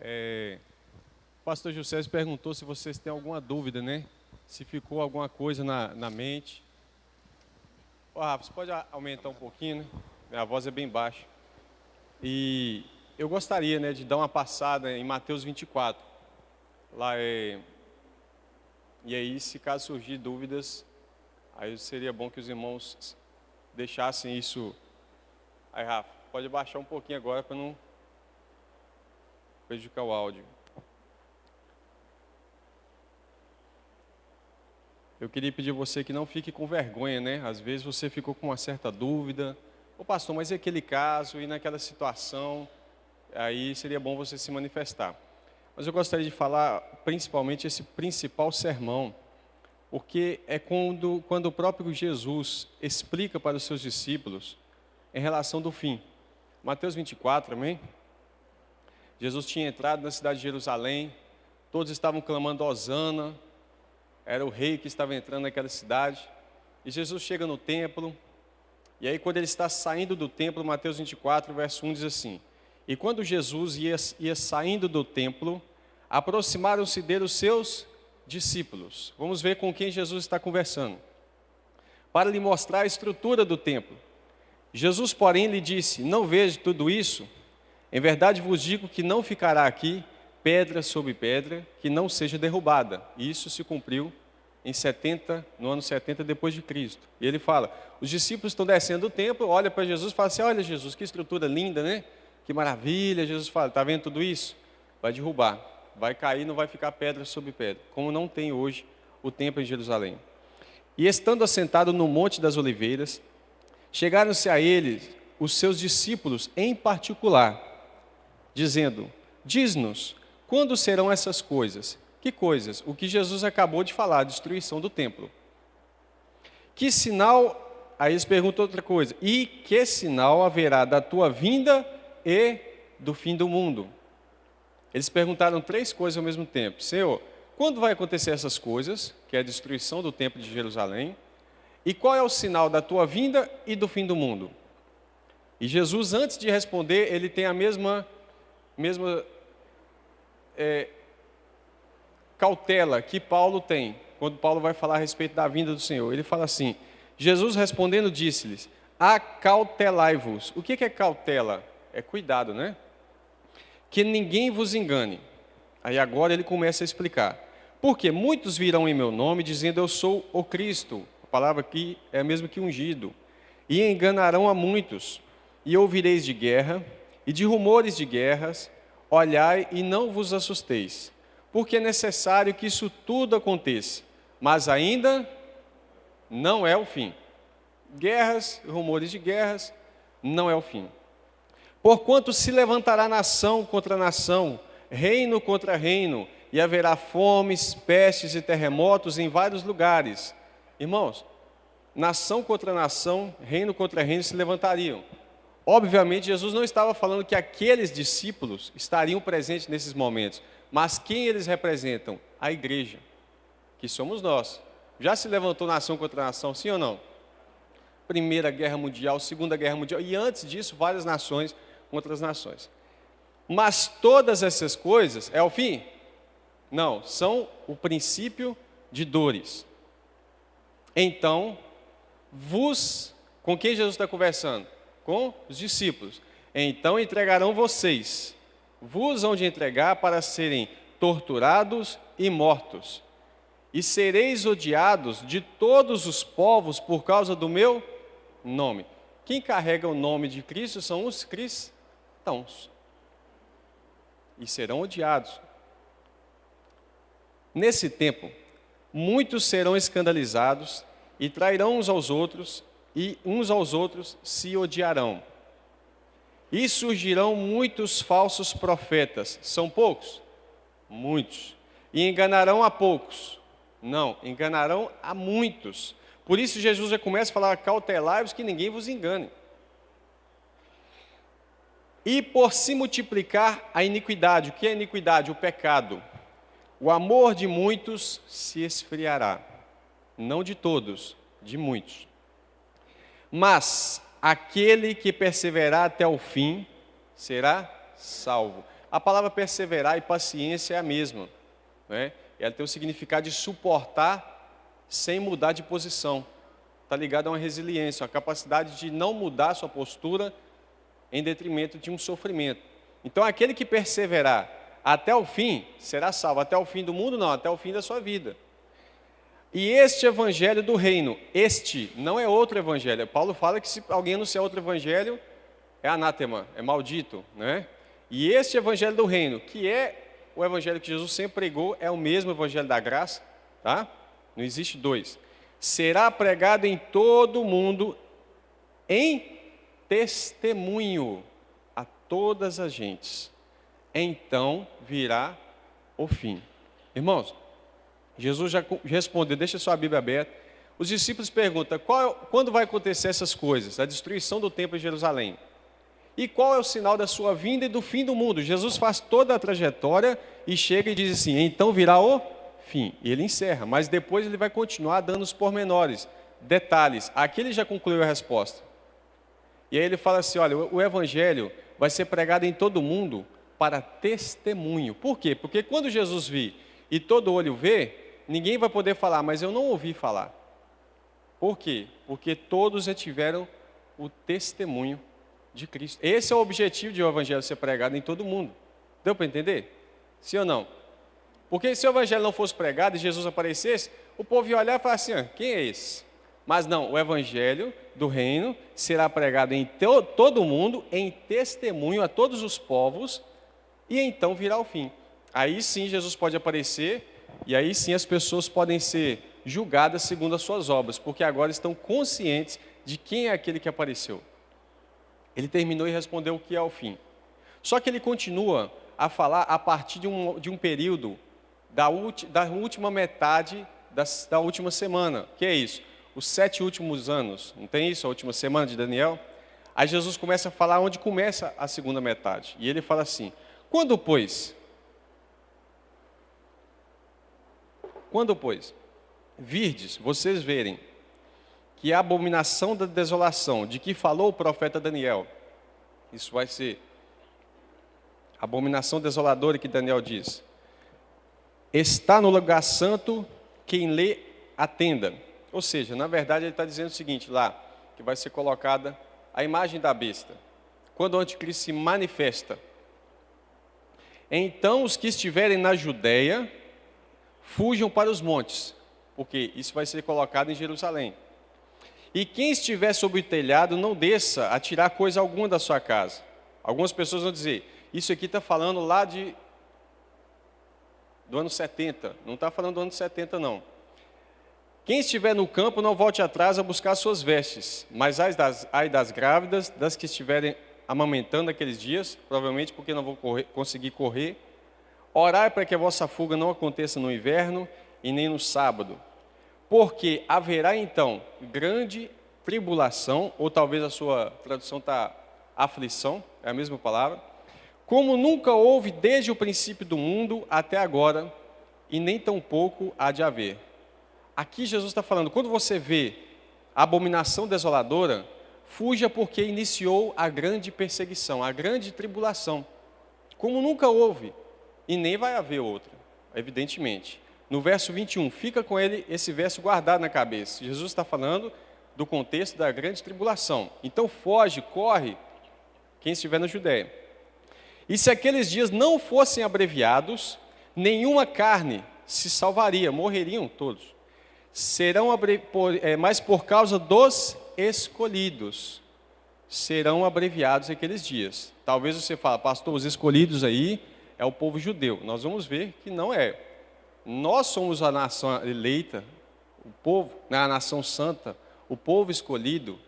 O pastor José perguntou se vocês têm alguma dúvida, né? Se ficou alguma coisa na mente. Ó, Rafa, você pode aumentar um pouquinho, né? Minha voz é bem baixa. E eu gostaria, né, de dar uma passada em Mateus 24. Lá é... E aí, se caso surgir dúvidas, aí seria bom que os irmãos deixassem isso. Aí, Rafa, pode baixar um pouquinho agora para não prejudicar o áudio. Eu queria pedir a você que não fique com vergonha, né? Às vezes você ficou com uma certa dúvida. Ô pastor, mas e aquele caso, e naquela situação? Aí seria bom você se manifestar. Mas eu gostaria de falar principalmente esse principal sermão, porque é quando o próprio Jesus explica para os seus discípulos em relação do fim. Mateus 24, amém? Jesus tinha entrado na cidade de Jerusalém, todos estavam clamando hosana, era o rei que estava entrando naquela cidade, e Jesus chega no templo, e aí quando ele está saindo do templo, Mateus 24, verso 1 diz assim: e quando Jesus ia saindo do templo, aproximaram-se dele os seus discípulos. Vamos ver com quem Jesus está conversando, para lhe mostrar a estrutura do templo. Jesus, porém, lhe disse: não vejo tudo isso? Em verdade vos digo que não ficará aqui pedra sobre pedra que não seja derrubada. E isso se cumpriu no ano 70 depois de Cristo. E ele fala, os discípulos estão descendo do templo, olha para Jesus e fala assim: olha Jesus, que estrutura linda, né? Que maravilha. Jesus fala, está vendo tudo isso? Vai derrubar, vai cair, não vai ficar pedra sobre pedra, como não tem hoje o templo em Jerusalém. E estando assentado no Monte das Oliveiras, chegaram-se a ele os seus discípulos em particular, dizendo: diz-nos, quando serão essas coisas? Que coisas? O que Jesus acabou de falar, a destruição do templo. Que sinal, aí eles perguntam outra coisa, e que sinal haverá da tua vinda e do fim do mundo? Eles perguntaram três coisas ao mesmo tempo. Senhor, quando vai acontecer essas coisas, que é a destruição do templo de Jerusalém, e qual é o sinal da tua vinda e do fim do mundo? E Jesus, antes de responder, ele tem a mesma cautela que Paulo tem, quando Paulo vai falar a respeito da vinda do Senhor. Ele fala assim: Jesus respondendo disse-lhes: acautelai-vos. O que é cautela? É cuidado, né? Que ninguém vos engane. Aí agora ele começa a explicar. Porque muitos virão em meu nome dizendo eu sou o Cristo. A palavra aqui é a mesma que ungido. E enganarão a muitos. E ouvireis de guerra e de rumores de guerras. Olhai e não vos assusteis, porque é necessário que isso tudo aconteça, mas ainda não é o fim. Guerras, rumores de guerras, não é o fim. Porquanto se levantará nação contra nação, reino contra reino, e haverá fomes, pestes e terremotos em vários lugares. Irmãos, nação contra nação, reino contra reino se levantariam. Obviamente, Jesus não estava falando que aqueles discípulos estariam presentes nesses momentos, mas quem eles representam? A igreja, que somos nós. Já se levantou nação contra nação, sim ou não? Primeira Guerra Mundial, Segunda Guerra Mundial, e antes disso, várias nações contra as nações. Mas todas essas coisas, é o fim? Não, são o princípio de dores. Então, com quem Jesus está conversando? Com os discípulos. Então entregarão vocês, vos hão de entregar para serem torturados e mortos. E sereis odiados de todos os povos por causa do meu nome. Quem carrega o nome de Cristo são os cristãos. E serão odiados. Nesse tempo, muitos serão escandalizados e trairão uns aos outros, e uns aos outros se odiarão. E surgirão muitos falsos profetas. São poucos? Muitos. E enganarão a poucos? Não, enganarão a muitos. Por isso Jesus já começa a falar: cautelai-vos que ninguém vos engane. E por se multiplicar a iniquidade. O que é iniquidade? O pecado. O amor de muitos se esfriará. Não de todos, de muitos. Mas aquele que perseverar até o fim será salvo. A palavra perseverar e paciência é a mesma, né? Ela tem o significado de suportar sem mudar de posição. Está ligado a uma resiliência, a capacidade de não mudar a sua postura em detrimento de um sofrimento. Então, aquele que perseverar até o fim, será salvo. Até o fim do mundo, não, até o fim da sua vida. E este evangelho do reino, este não é outro evangelho. Paulo fala que se alguém anunciar outro evangelho, é anátema, é maldito, né? E este evangelho do reino, que é o evangelho que Jesus sempre pregou, é o mesmo evangelho da graça, tá? Não existe dois. Será pregado em todo o mundo em testemunho a todas as gentes. Então virá o fim. Irmãos, Jesus já respondeu, deixa sua Bíblia aberta. Os discípulos perguntam, quando vai acontecer essas coisas? A destruição do templo de Jerusalém. E qual é o sinal da sua vinda e do fim do mundo? Jesus faz toda a trajetória e chega e diz assim, então virá o fim. E ele encerra, mas depois ele vai continuar dando os pormenores, detalhes. Aqui ele já concluiu a resposta. E aí ele fala assim, olha, o evangelho vai ser pregado em todo mundo para testemunho. Por quê? Porque quando Jesus vir e todo olho vê, ninguém vai poder falar, mas eu não ouvi falar. Por quê? Porque todos já tiveram o testemunho de Cristo. Esse é o objetivo de o evangelho ser pregado em todo mundo. Deu para entender? Sim ou não? Porque se o evangelho não fosse pregado e Jesus aparecesse, o povo ia olhar e falar assim, quem é esse? Mas não, o evangelho do reino será pregado em todo mundo, em testemunho a todos os povos, e então virá o fim. Aí sim Jesus pode aparecer, e aí sim as pessoas podem ser julgadas segundo as suas obras, porque agora estão conscientes de quem é aquele que apareceu. Ele terminou e respondeu o que é o fim. Só que ele continua a falar a partir de um período da última metade da última semana. Que é isso? Os 7 últimos anos. Não tem isso? A última semana de Daniel? Aí Jesus começa a falar onde começa a segunda metade. E ele fala assim, quando, pois, virdes, vocês verem, que a abominação da desolação, de que falou o profeta Daniel, isso vai ser a abominação desoladora que Daniel diz, está no lugar santo, quem lê, atenda. Ou seja, na verdade ele está dizendo o seguinte lá, que vai ser colocada a imagem da besta, quando o anticristo se manifesta. Então os que estiverem na Judeia, fujam para os montes, porque isso vai ser colocado em Jerusalém. E quem estiver sobre o telhado, não desça a tirar coisa alguma da sua casa. Algumas pessoas vão dizer, isso aqui está falando lá do ano 70. Não está falando do ano 70, não. Quem estiver no campo, não volte atrás a buscar suas vestes. Mas ai das grávidas, das que estiverem amamentando naqueles dias, provavelmente porque não vão conseguir correr. Orai para que a vossa fuga não aconteça no inverno e nem no sábado. Porque haverá então grande tribulação, ou talvez a sua tradução está aflição, é a mesma palavra, como nunca houve desde o princípio do mundo até agora, e nem tampouco há de haver. Aqui Jesus está falando, quando você vê a abominação desoladora, fuja porque iniciou a grande perseguição, a grande tribulação, como nunca houve, e nem vai haver outra, evidentemente. No verso 21, fica com esse verso guardado na cabeça. Jesus está falando do contexto da grande tribulação. Então foge, corre, quem estiver na Judéia. E se aqueles dias não fossem abreviados, nenhuma carne se salvaria, morreriam todos. Mas por causa dos escolhidos, serão abreviados aqueles dias. Talvez você fale, pastor, os escolhidos aí é o povo judeu. Nós vamos ver que não é. Nós somos a nação eleita, o povo, a nação santa, o povo escolhido,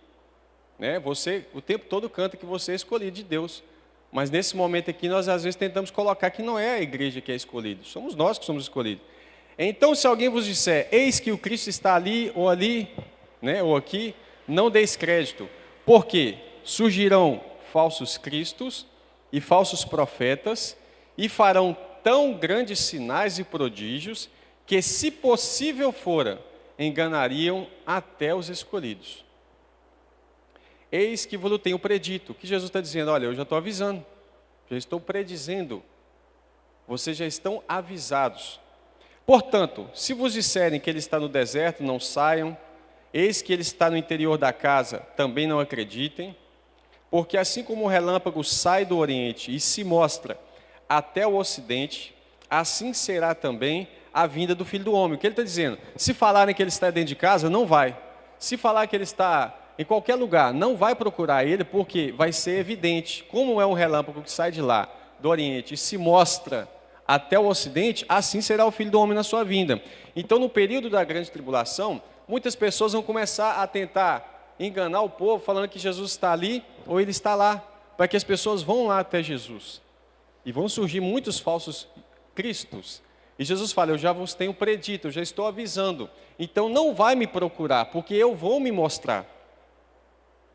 né? Você o tempo todo canta que você é escolhido de Deus, mas nesse momento aqui nós às vezes tentamos colocar que não é a igreja que é escolhida, somos nós que somos escolhidos. Então se alguém vos disser, eis que o Cristo está ali, né, ou aqui, não deis crédito, porque surgirão falsos cristos e falsos profetas e farão tão grandes sinais e prodígios, que se possível fora, enganariam até os escolhidos. Eis que vos tenho predito. O que Jesus está dizendo? Olha, eu já estou avisando, já estou predizendo Vocês já estão avisados. Portanto, se vos disserem que ele está no deserto, não saiam. Eis que ele está no interior da casa, também não acreditem. Porque assim como o relâmpago sai do oriente e se mostra até o ocidente, assim será também a vinda do Filho do Homem. O que ele está dizendo? Se falarem que ele está dentro de casa, não vai. Se falar que ele está em qualquer lugar, não vai procurar ele, porque vai ser evidente. Como é um relâmpago que sai de lá, do oriente, e se mostra até o ocidente, assim será o Filho do Homem na sua vinda. Então, no período da grande tribulação, muitas pessoas vão começar a tentar enganar o povo, falando que Jesus está ali, ou ele está lá, para que as pessoas vão lá até Jesus. E vão surgir muitos falsos cristos. E Jesus fala, eu já vos tenho predito, eu já estou avisando. Então não vai me procurar, porque eu vou me mostrar.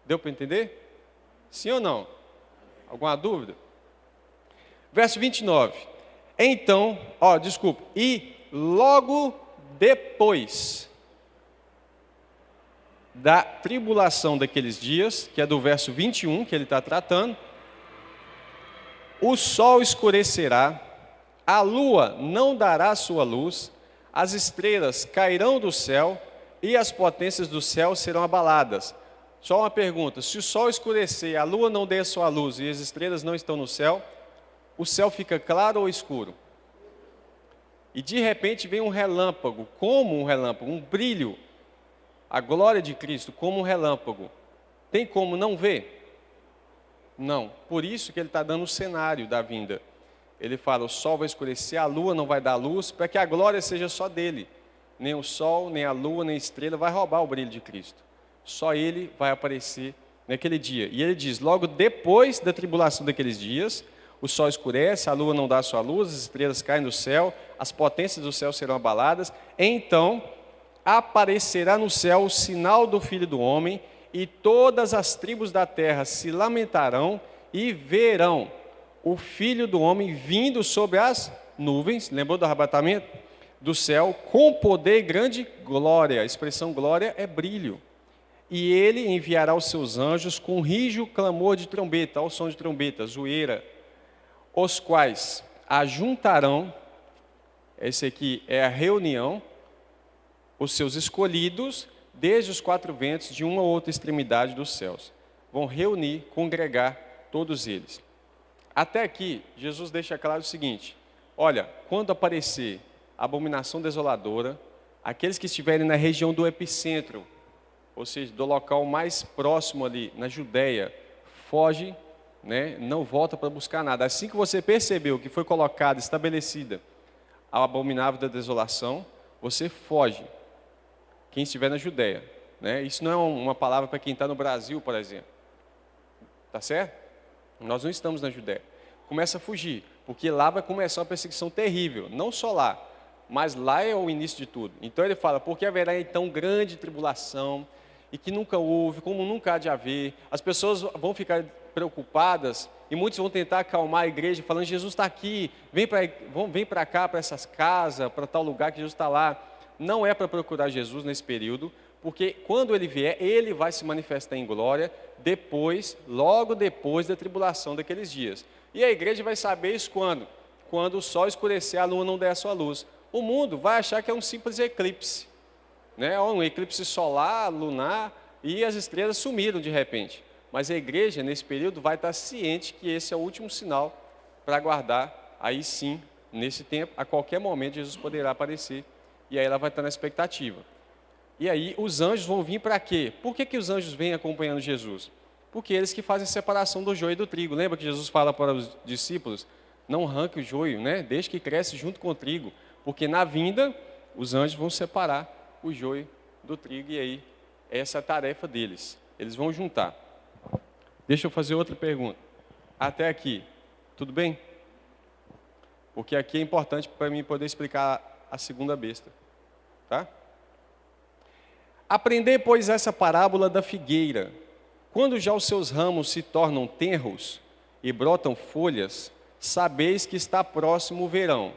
Deu para entender? Sim ou não? Alguma dúvida? Verso 29. Então, e logo depois da tribulação daqueles dias, que é do verso 21 que ele está tratando, o sol escurecerá, a lua não dará sua luz, as estrelas cairão do céu e as potências do céu serão abaladas. Só uma pergunta, se o sol escurecer, a lua não der sua luz e as estrelas não estão no céu, o céu fica claro ou escuro? E de repente vem um relâmpago, como um relâmpago, um brilho, a glória de Cristo como um relâmpago. Tem como não ver? Não. Por isso que ele está dando o cenário da vinda. Ele fala, o sol vai escurecer, a lua não vai dar luz, para que a glória seja só dele. Nem o sol, nem a lua, nem a estrela vai roubar o brilho de Cristo. Só ele vai aparecer naquele dia. E ele diz, logo depois da tribulação daqueles dias, o sol escurece, a lua não dá sua luz, as estrelas caem do céu, as potências do céu serão abaladas. Então aparecerá no céu o sinal do Filho do Homem, e todas as tribos da terra se lamentarão e verão o Filho do Homem vindo sobre as nuvens, lembrou do arrebatamento? Do céu, com poder e grande glória. A expressão glória é brilho. E ele enviará os seus anjos com rijo clamor de trombeta, ao som de trombeta, zoeira, os quais ajuntarão, esse aqui é a reunião, os seus escolhidos, desde os quatro ventos, de uma ou outra extremidade dos céus. Vão reunir, congregar todos eles. Até aqui, Jesus deixa claro o seguinte, olha, quando aparecer a abominação desoladora, aqueles que estiverem na região do epicentro, ou seja, do local mais próximo ali, na Judéia, foge, né, não volta para buscar nada. Assim que você percebeu que foi colocada, estabelecida a abominável da desolação, você foge. Quem estiver na Judéia, né? Isso não é uma palavra para quem está no Brasil, por exemplo. Tá certo? Nós não estamos na Judéia. Começa a fugir, porque lá vai começar uma perseguição terrível. Não só lá, mas lá é o início de tudo. Então ele fala, porque haverá então grande tribulação, e que nunca houve, como nunca há de haver. As pessoas vão ficar preocupadas, e muitos vão tentar acalmar a igreja, falando, Jesus está aqui, vem para cá, para essas casas, para tal lugar que Jesus está lá. Não é para procurar Jesus nesse período, porque quando ele vier, ele vai se manifestar em glória, logo depois da tribulação daqueles dias. E a igreja vai saber isso quando? Quando o sol escurecer, a lua não der a sua luz. O mundo vai achar que é um simples eclipse, né? Um eclipse solar, lunar, e as estrelas sumiram de repente. Mas a igreja, nesse período, vai estar ciente que esse é o último sinal para aguardar, aí sim, nesse tempo, a qualquer momento Jesus poderá aparecer. E aí ela vai estar na expectativa. E aí os anjos vão vir para quê? Por que os anjos vêm acompanhando Jesus? Porque eles que fazem separação do joio e do trigo. Lembra que Jesus fala para os discípulos, não arranque o joio, né? Deixe que cresce junto com o trigo. Porque na vinda, os anjos vão separar o joio do trigo. E aí, essa é a tarefa deles. Eles vão juntar. Deixa eu fazer outra pergunta. Até aqui, tudo bem? Porque aqui é importante para mim poder explicar a segunda besta. Tá? Aprendei, pois, essa parábola da figueira. Quando já os seus ramos se tornam tenros e brotam folhas, sabeis que está próximo o verão.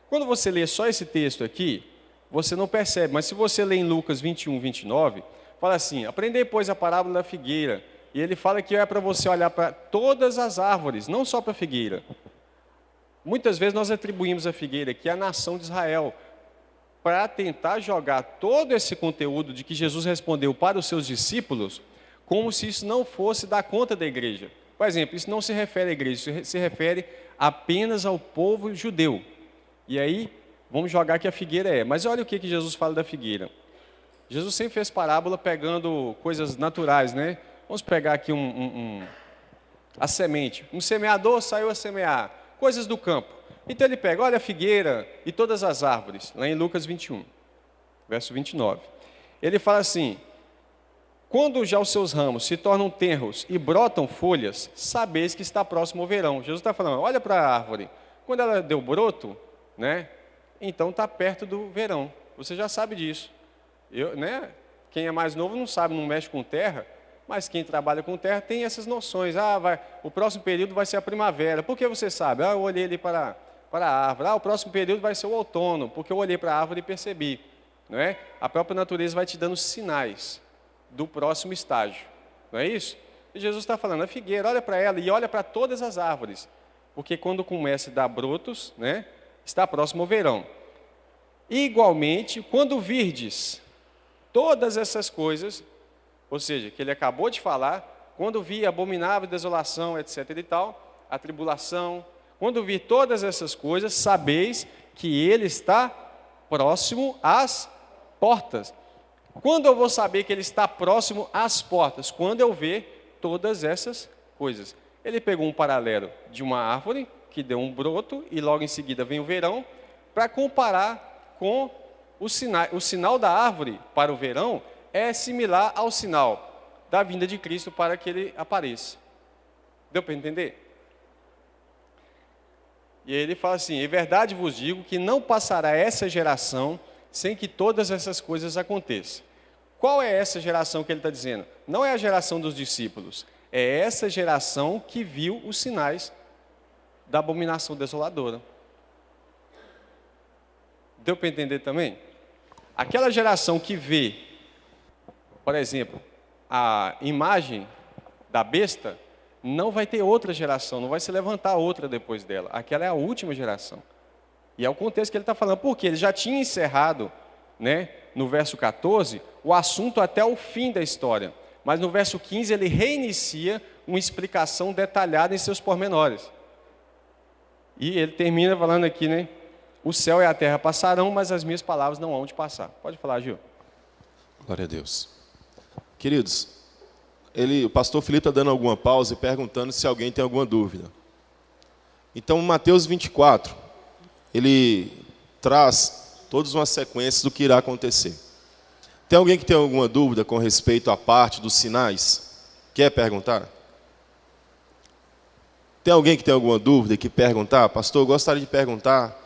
Quando você lê só esse texto aqui, você não percebe, mas se você lê em Lucas 21, 29, fala assim, aprendei, pois, a parábola da figueira. E ele fala que é para você olhar para todas as árvores, não só para a figueira. Muitas vezes nós atribuímos a figueira aqui à nação de Israel, para tentar jogar todo esse conteúdo de que Jesus respondeu para os seus discípulos, como se isso não fosse dar conta da igreja. Por exemplo, isso não se refere à igreja, isso se refere apenas ao povo judeu. E aí, vamos jogar que a figueira é. Mas olha o que Jesus fala da figueira. Jesus sempre fez parábola pegando coisas naturais, né? Vamos pegar aqui a semente. Um semeador saiu a semear coisas do campo. Então ele pega, olha a figueira e todas as árvores, lá em Lucas 21, verso 29. Ele fala assim: quando já os seus ramos se tornam tenros e brotam folhas, sabeis que está próximo o verão. Jesus está falando, olha para a árvore, quando ela deu broto, né, então está perto do verão. Você já sabe disso. Quem é mais novo não sabe, não mexe com terra, mas quem trabalha com terra tem essas noções. O próximo período vai ser a primavera. Por que você sabe? Eu olhei ali para a árvore. O próximo período vai ser o outono, porque eu olhei para a árvore e percebi. Não é? A própria natureza vai te dando sinais do próximo estágio. Não é isso? E Jesus está falando, a figueira, olha para ela e olha para todas as árvores. Porque quando começa a dar brotos, né, está próximo ao verão. Igualmente, quando virdes todas essas coisas, ou seja, que ele acabou de falar, quando vir abominável desolação, etc. e tal, a tribulação, quando vir todas essas coisas, sabeis que ele está próximo às portas. Quando eu vou saber que ele está próximo às portas? Quando eu ver todas essas coisas. Ele pegou um paralelo de uma árvore que deu um broto e logo em seguida vem o verão, para comparar com o sinal da árvore para o verão é similar ao sinal da vinda de Cristo para que ele apareça. Deu para entender? E aí ele fala assim, em verdade vos digo que não passará essa geração sem que todas essas coisas aconteçam. Qual é essa geração que ele está dizendo? Não é a geração dos discípulos, é essa geração que viu os sinais da abominação desoladora. Deu para entender também? Aquela geração que vê, por exemplo, a imagem da besta, não vai ter outra geração, não vai se levantar outra depois dela. Aquela é a última geração. E é o contexto que ele está falando, porque ele já tinha encerrado, né, no verso 14, o assunto até o fim da história. Mas no verso 15 ele reinicia uma explicação detalhada em seus pormenores. E ele termina falando aqui, né, o céu e a terra passarão, mas as minhas palavras não hão de passar. Pode falar, Gil. Glória a Deus. Queridos, o pastor Felipe está dando alguma pausa e perguntando se alguém tem alguma dúvida. Então, Mateus 24, ele traz todas uma sequência do que irá acontecer. Tem alguém que tem alguma dúvida com respeito à parte dos sinais? Quer perguntar? Tem alguém que tem alguma dúvida e que perguntar? Pastor, eu gostaria de perguntar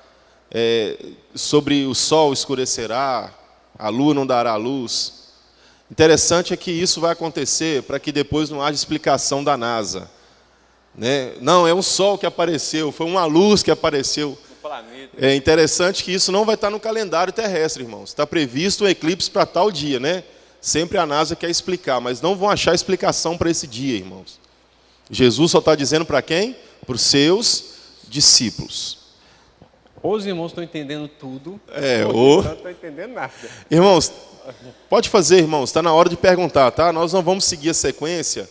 sobre o sol escurecerá, a lua não dará luz. Interessante é que isso vai acontecer para que depois não haja explicação da NASA. Né? Não, é um sol que apareceu, foi uma luz que apareceu. É interessante que isso não vai estar no calendário terrestre, irmãos. Está previsto um eclipse para tal dia, né? Sempre a NASA quer explicar, mas não vão achar explicação para esse dia, irmãos. Jesus só está dizendo para quem? Para os seus discípulos. Os irmãos estão entendendo tudo, ou não estão entendendo nada. Irmãos, pode fazer, irmãos, está na hora de perguntar, tá? Nós não vamos seguir a sequência,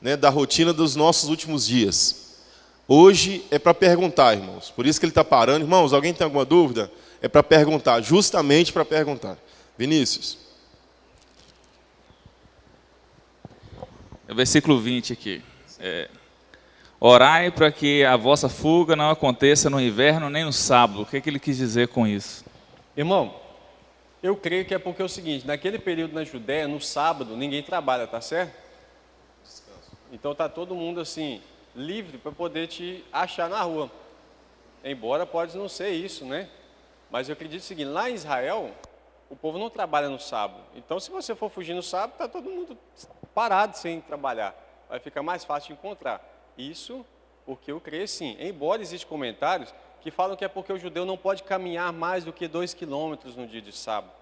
né, da rotina dos nossos últimos dias. Hoje é para perguntar, irmãos. Por isso que ele está parando. Irmãos, alguém tem alguma dúvida? É para perguntar, justamente para perguntar. Vinícius. É o versículo 20 aqui. Orai para que a vossa fuga não aconteça no inverno nem no sábado. O que é que ele quis dizer com isso? Irmão, eu creio que é porque é o seguinte, naquele período na Judéia, no sábado, ninguém trabalha, tá certo? Então tá todo mundo assim, livre para poder te achar na rua. Embora pode não ser isso, né? Mas eu acredito o seguinte, lá em Israel, o povo não trabalha no sábado. Então se você for fugir no sábado, tá todo mundo parado sem trabalhar. Vai ficar mais fácil de encontrar. Isso porque eu creio sim. Embora existam comentários que falam que é porque o judeu não pode caminhar mais do que 2 quilômetros no dia de sábado,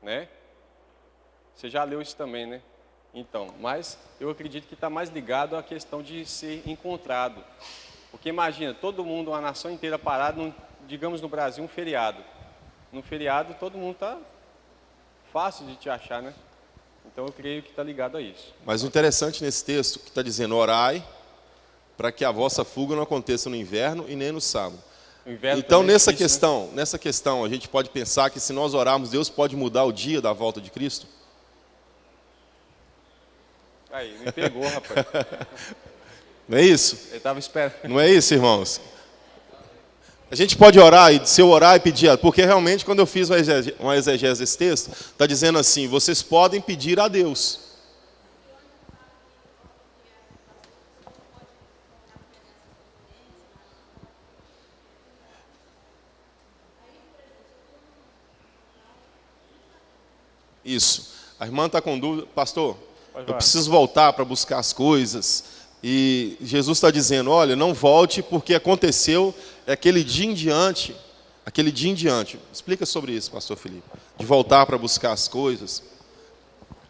né? Você já leu isso também, né? Então, mas eu acredito que está mais ligado à questão de ser encontrado. Porque imagina, todo mundo, uma nação inteira parada, digamos no Brasil, um feriado. No feriado, todo mundo está fácil de te achar, né? Então eu creio que está ligado a isso. Mas o interessante nesse texto, que está dizendo, orai para que a vossa fuga não aconteça no inverno e nem no sábado. Então, nessa questão, a gente pode pensar que se nós orarmos, Deus pode mudar o dia da volta de Cristo? Aí, me pegou, rapaz. Não é isso? Eu estava esperando. Não é isso, irmãos? A gente pode orar, e se eu orar e pedir, porque realmente quando eu fiz uma exegese desse texto, está dizendo assim, vocês podem pedir a Deus. Isso. A irmã está com dúvida. Pastor, eu preciso voltar para buscar as coisas. E Jesus está dizendo, olha, não volte porque aconteceu aquele dia em diante. Aquele dia em diante. Explica sobre isso, pastor Felipe. De voltar para buscar as coisas.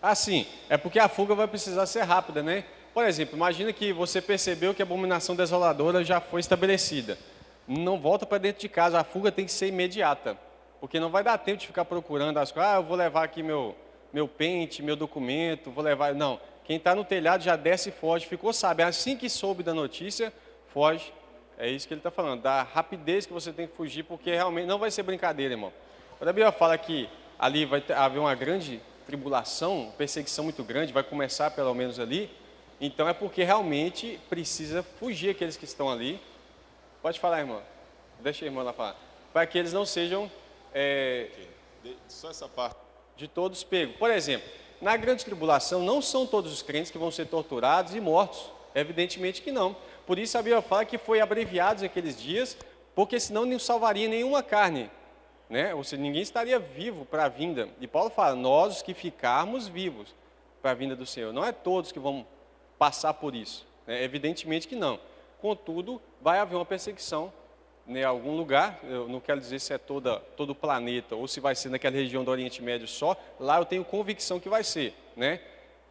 Ah, sim. É porque a fuga vai precisar ser rápida, né? Por exemplo, imagina que você percebeu que a abominação desoladora já foi estabelecida. Não volta para dentro de casa. A fuga tem que ser imediata. Porque não vai dar tempo de ficar procurando as coisas. Ah, eu vou levar aqui meu pente, meu documento, vou levar... Não, quem está no telhado já desce e foge. Ficou sabendo, assim que soube da notícia, foge. É isso que ele está falando, da rapidez que você tem que fugir, porque realmente não vai ser brincadeira, irmão. Quando a Bíblia fala que ali vai haver uma grande tribulação, perseguição muito grande, vai começar pelo menos ali, então é porque realmente precisa fugir aqueles que estão ali. Pode falar, irmão. Deixa a irmã lá falar. Para que eles não sejam... Só essa parte. De todos pegos. Por exemplo, na grande tribulação, não são todos os crentes que vão ser torturados e mortos. Evidentemente que não. Por isso a Bíblia fala que foi abreviados aqueles dias, porque senão não salvaria nenhuma carne, né? Ou seja, ninguém estaria vivo para a vinda. E Paulo fala, nós os que ficarmos vivos para a vinda do Senhor. Não é todos que vão passar por isso, né? Evidentemente que não. Contudo, vai haver uma perseguição em algum lugar, eu não quero dizer se é todo o planeta ou se vai ser naquela região do Oriente Médio só, lá eu tenho convicção que vai ser, né?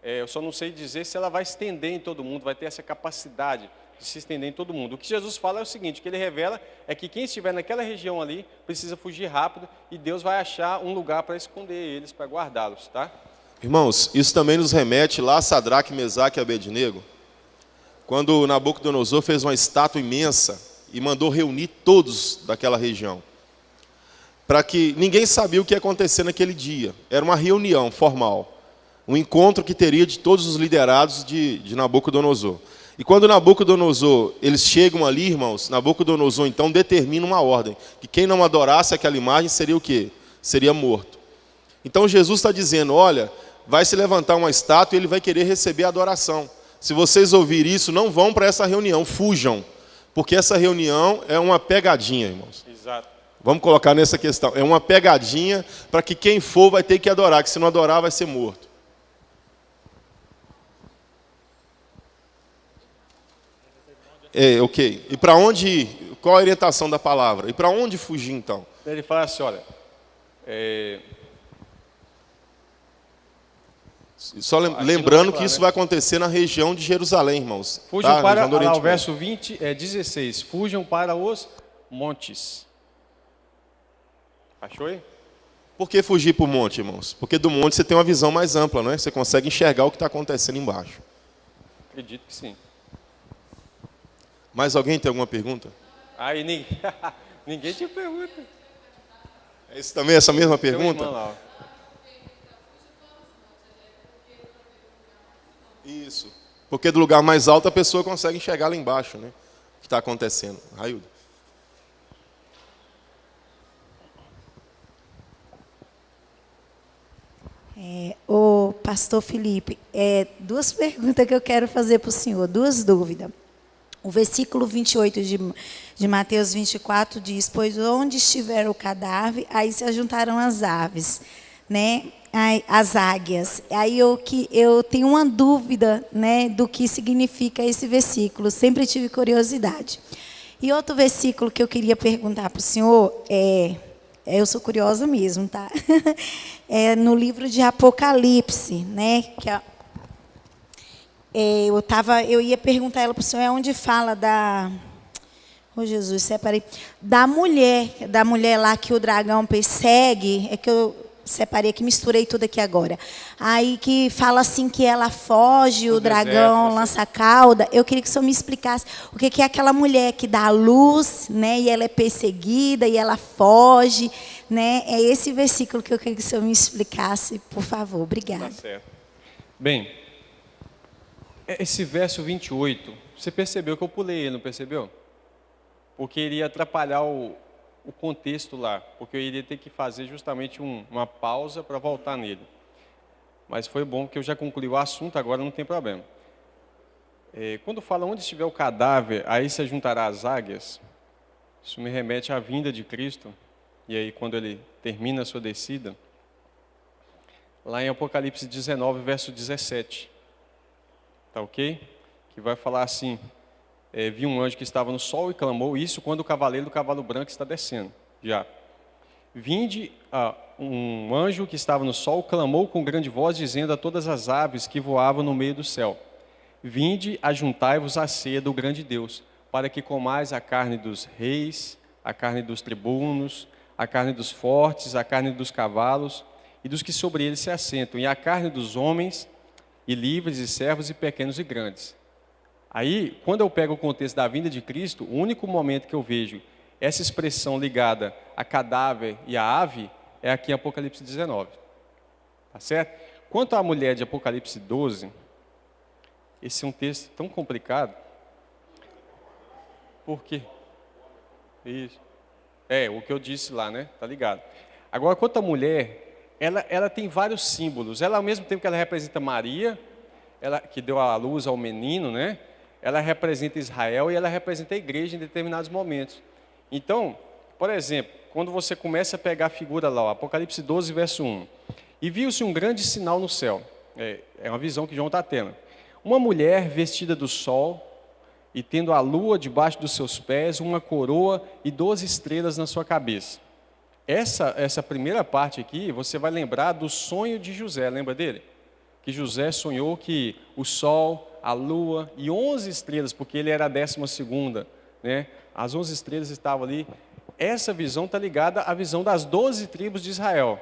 Eu só não sei dizer se ela vai estender em todo mundo, vai ter essa capacidade de se estender em todo mundo. O que Jesus fala é o seguinte, o que ele revela é que quem estiver naquela região ali precisa fugir rápido e Deus vai achar um lugar para esconder eles, para guardá-los, tá? Irmãos, isso também nos remete lá a Sadraque, Mesaque e Abednego, quando Nabucodonosor fez uma estátua imensa e mandou reunir todos daquela região, para que ninguém sabia o que ia acontecer naquele dia. Era uma reunião formal, um encontro que teria de todos os liderados de Nabucodonosor. E quando Nabucodonosor, eles chegam ali, irmãos, Nabucodonosor então determina uma ordem, que quem não adorasse aquela imagem seria o quê? Seria morto. Então Jesus está dizendo, olha, vai se levantar uma estátua e ele vai querer receber a adoração. Se vocês ouvirem isso, não vão para essa reunião, fujam. Porque essa reunião é uma pegadinha, irmãos. Exato. Vamos colocar nessa questão. É uma pegadinha para que quem for vai ter que adorar, que se não adorar vai ser morto. Ok. E para onde ir? Qual a orientação da palavra? E para onde fugir então? Ele fala assim, olha... Só lembrando que isso vai acontecer na região de Jerusalém, irmãos. Fujam tá? para, o verso 16, fujam para os montes. Achou aí? Por que fugir para o monte, irmãos? Porque do monte você tem uma visão mais ampla, não é? Você consegue enxergar o que está acontecendo embaixo. Acredito que sim. Mais alguém tem alguma pergunta? Aí ninguém te pergunta. É isso também, essa mesma pergunta? Lá, isso. Porque do lugar mais alto a pessoa consegue enxergar lá embaixo, né? O que está acontecendo. Raildo. O pastor Felipe, duas perguntas que eu quero fazer para o senhor, duas dúvidas. O versículo 28 de Mateus 24 diz, pois onde estiver o cadáver, aí se ajuntarão as aves, né? As águias. Aí eu tenho uma dúvida, né, do que significa esse versículo, sempre tive curiosidade. E outro versículo que eu queria perguntar para o senhor, eu sou curiosa mesmo, tá? É no livro de Apocalipse, né, que eu ia perguntar ela para o senhor, onde fala Oh, Jesus, separei. Da mulher lá que o dragão persegue, é que eu separei aqui, misturei tudo aqui agora. Aí que fala assim que ela foge, o dragão lança a cauda. Eu queria que o senhor me explicasse o que é aquela mulher que dá a luz, né? E ela é perseguida e ela foge, né? É esse versículo que eu queria que o senhor me explicasse, por favor. Obrigada. Tá certo. Bem, esse verso 28, você percebeu que eu pulei ele, não percebeu? Porque iria atrapalhar o contexto lá, porque eu iria ter que fazer justamente uma pausa para voltar nele. Mas foi bom que eu já concluí o assunto, agora não tem problema. Quando fala onde estiver o cadáver, aí se juntará as águias, isso me remete à vinda de Cristo, e aí quando ele termina a sua descida, lá em Apocalipse 19, verso 17, tá ok? Que vai falar assim: vi um anjo que estava no sol e clamou, isso quando o cavaleiro do cavalo branco está descendo, já. Um anjo que estava no sol clamou com grande voz, dizendo a todas as aves que voavam no meio do céu: vinde, ajuntai-vos à ceia do grande Deus, para que comais a carne dos reis, a carne dos tribunos, a carne dos fortes, a carne dos cavalos e dos que sobre eles se assentam, e a carne dos homens, e livres, e servos, e pequenos e grandes. Aí, quando eu pego o contexto da vinda de Cristo, o único momento que eu vejo essa expressão ligada a cadáver e a ave é aqui em Apocalipse 19. Tá certo? Quanto à mulher de Apocalipse 12, esse é um texto tão complicado. Por quê? Isso. O que eu disse lá, né? Tá ligado? Agora, quanto à mulher, ela tem vários símbolos. Ela, ao mesmo tempo que ela representa Maria, ela que deu a luz ao menino, né? Ela representa Israel e ela representa a igreja em determinados momentos. Então, por exemplo, quando você começa a pegar a figura lá, ó, Apocalipse 12, verso 1. E viu-se um grande sinal no céu. É uma visão que João está tendo. Uma mulher vestida do sol e tendo a lua debaixo dos seus pés, uma coroa e 12 estrelas na sua cabeça. Essa primeira parte aqui, você vai lembrar do sonho de José, lembra dele? Que José sonhou que o sol, a lua e 11 estrelas, porque ele era a 12ª, né? As 11 estrelas estavam ali. Essa visão está ligada à visão das 12 tribos de Israel,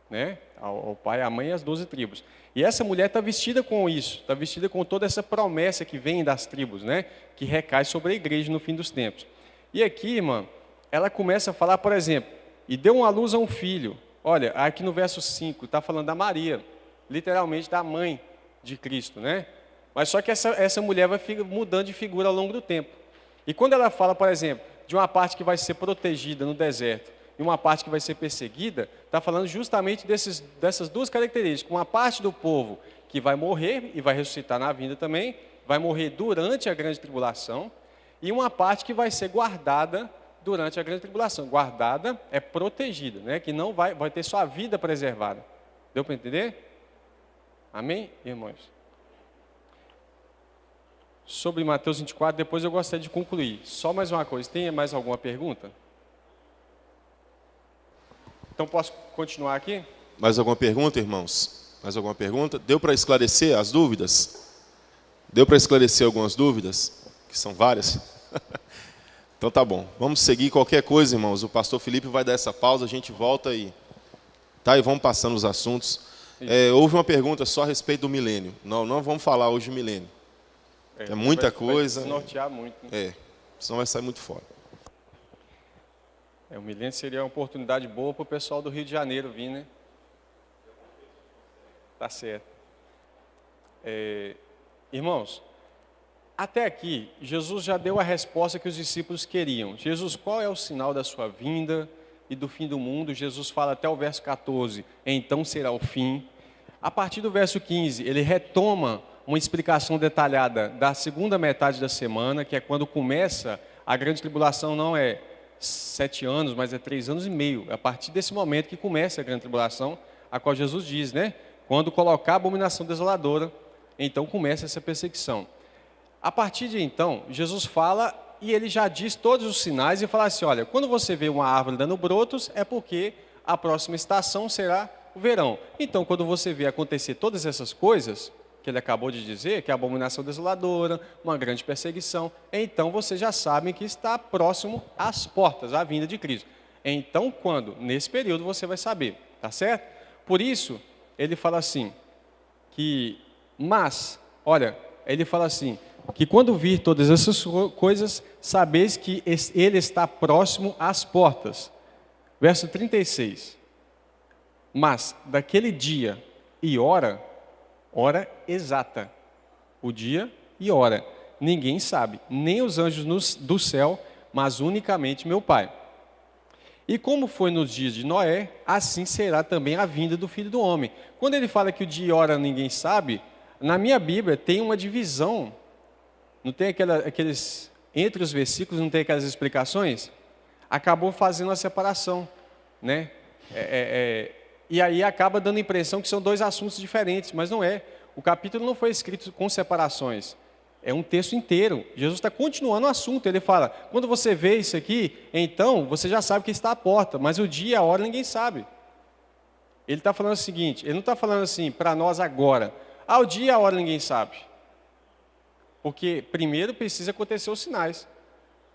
né? Ao pai, à mãe e as 12 tribos. E essa mulher está vestida com isso, está vestida com toda essa promessa que vem das tribos, né? Que recai sobre a igreja no fim dos tempos. E aqui, irmã, ela começa a falar, por exemplo, e deu uma luz a um filho. Olha, aqui no verso 5, está falando da Maria, literalmente da mãe de Cristo, né? Mas só que essa mulher vai mudando de figura ao longo do tempo. E quando ela fala, por exemplo, de uma parte que vai ser protegida no deserto e uma parte que vai ser perseguida, está falando justamente dessas duas características. Uma parte do povo que vai morrer e vai ressuscitar na vinda também, vai morrer durante a grande tribulação, e uma parte que vai ser guardada durante a grande tribulação. Guardada é protegida, né? Que não vai ter sua vida preservada. Deu para entender? Amém, irmãos? Sobre Mateus 24, depois eu gostaria de concluir. Só mais uma coisa, tem mais alguma pergunta? Então posso continuar aqui? Mais alguma pergunta, irmãos? Mais alguma pergunta? Deu para esclarecer as dúvidas? Deu para esclarecer algumas dúvidas? Que são várias? Então tá bom. Vamos seguir qualquer coisa, irmãos. O pastor Felipe vai dar essa pausa, a gente volta aí. Tá? E vamos passando os assuntos. Houve uma pergunta só a respeito do milênio. Não vamos falar hoje do milênio. É muita coisa. Vai desnortear muito. Né? Senão vai sair muito fora. O milênio seria uma oportunidade boa para o pessoal do Rio de Janeiro vir, né? Tá certo. Irmãos, até aqui, Jesus já deu a resposta que os discípulos queriam. Jesus, qual é o sinal da sua vinda e do fim do mundo? Jesus fala até o verso 14, então será o fim. A partir do verso 15, ele retoma uma explicação detalhada da segunda metade da semana, que é quando começa a grande tribulação, não é 7 anos, mas é 3 anos e meio. É a partir desse momento que começa a grande tribulação, a qual Jesus diz, né? Quando colocar a abominação desoladora, então começa essa perseguição. A partir de então, Jesus fala e ele já diz todos os sinais e fala assim, olha, quando você vê uma árvore dando brotos, é porque a próxima estação será o verão. Então, quando você vê acontecer todas essas coisas, que ele acabou de dizer, que é a abominação desoladora, uma grande perseguição, então vocês já sabem que está próximo às portas, a vinda de Cristo. Então, quando? Nesse período você vai saber, tá certo? Por isso, ele fala assim, ele fala assim, que quando vir todas essas coisas, sabeis que ele está próximo às portas. Verso 36. Mas daquele dia e hora exata, o dia e hora, ninguém sabe, nem os anjos do céu, mas unicamente meu Pai. E como foi nos dias de Noé, assim será também a vinda do Filho do Homem. Quando ele fala que o dia e hora ninguém sabe, na minha Bíblia tem uma divisão, não tem aqueles, entre os versículos, não tem aquelas explicações? Acabou fazendo a separação, né? E aí acaba dando a impressão que são dois assuntos diferentes, mas não é. O capítulo não foi escrito com separações, é um texto inteiro. Jesus está continuando o assunto, ele fala, quando você vê isso aqui, então você já sabe que está à porta, mas o dia e a hora ninguém sabe. Ele está falando o seguinte, ele não está falando assim para nós agora, o dia e a hora ninguém sabe. Porque primeiro precisa acontecer os sinais.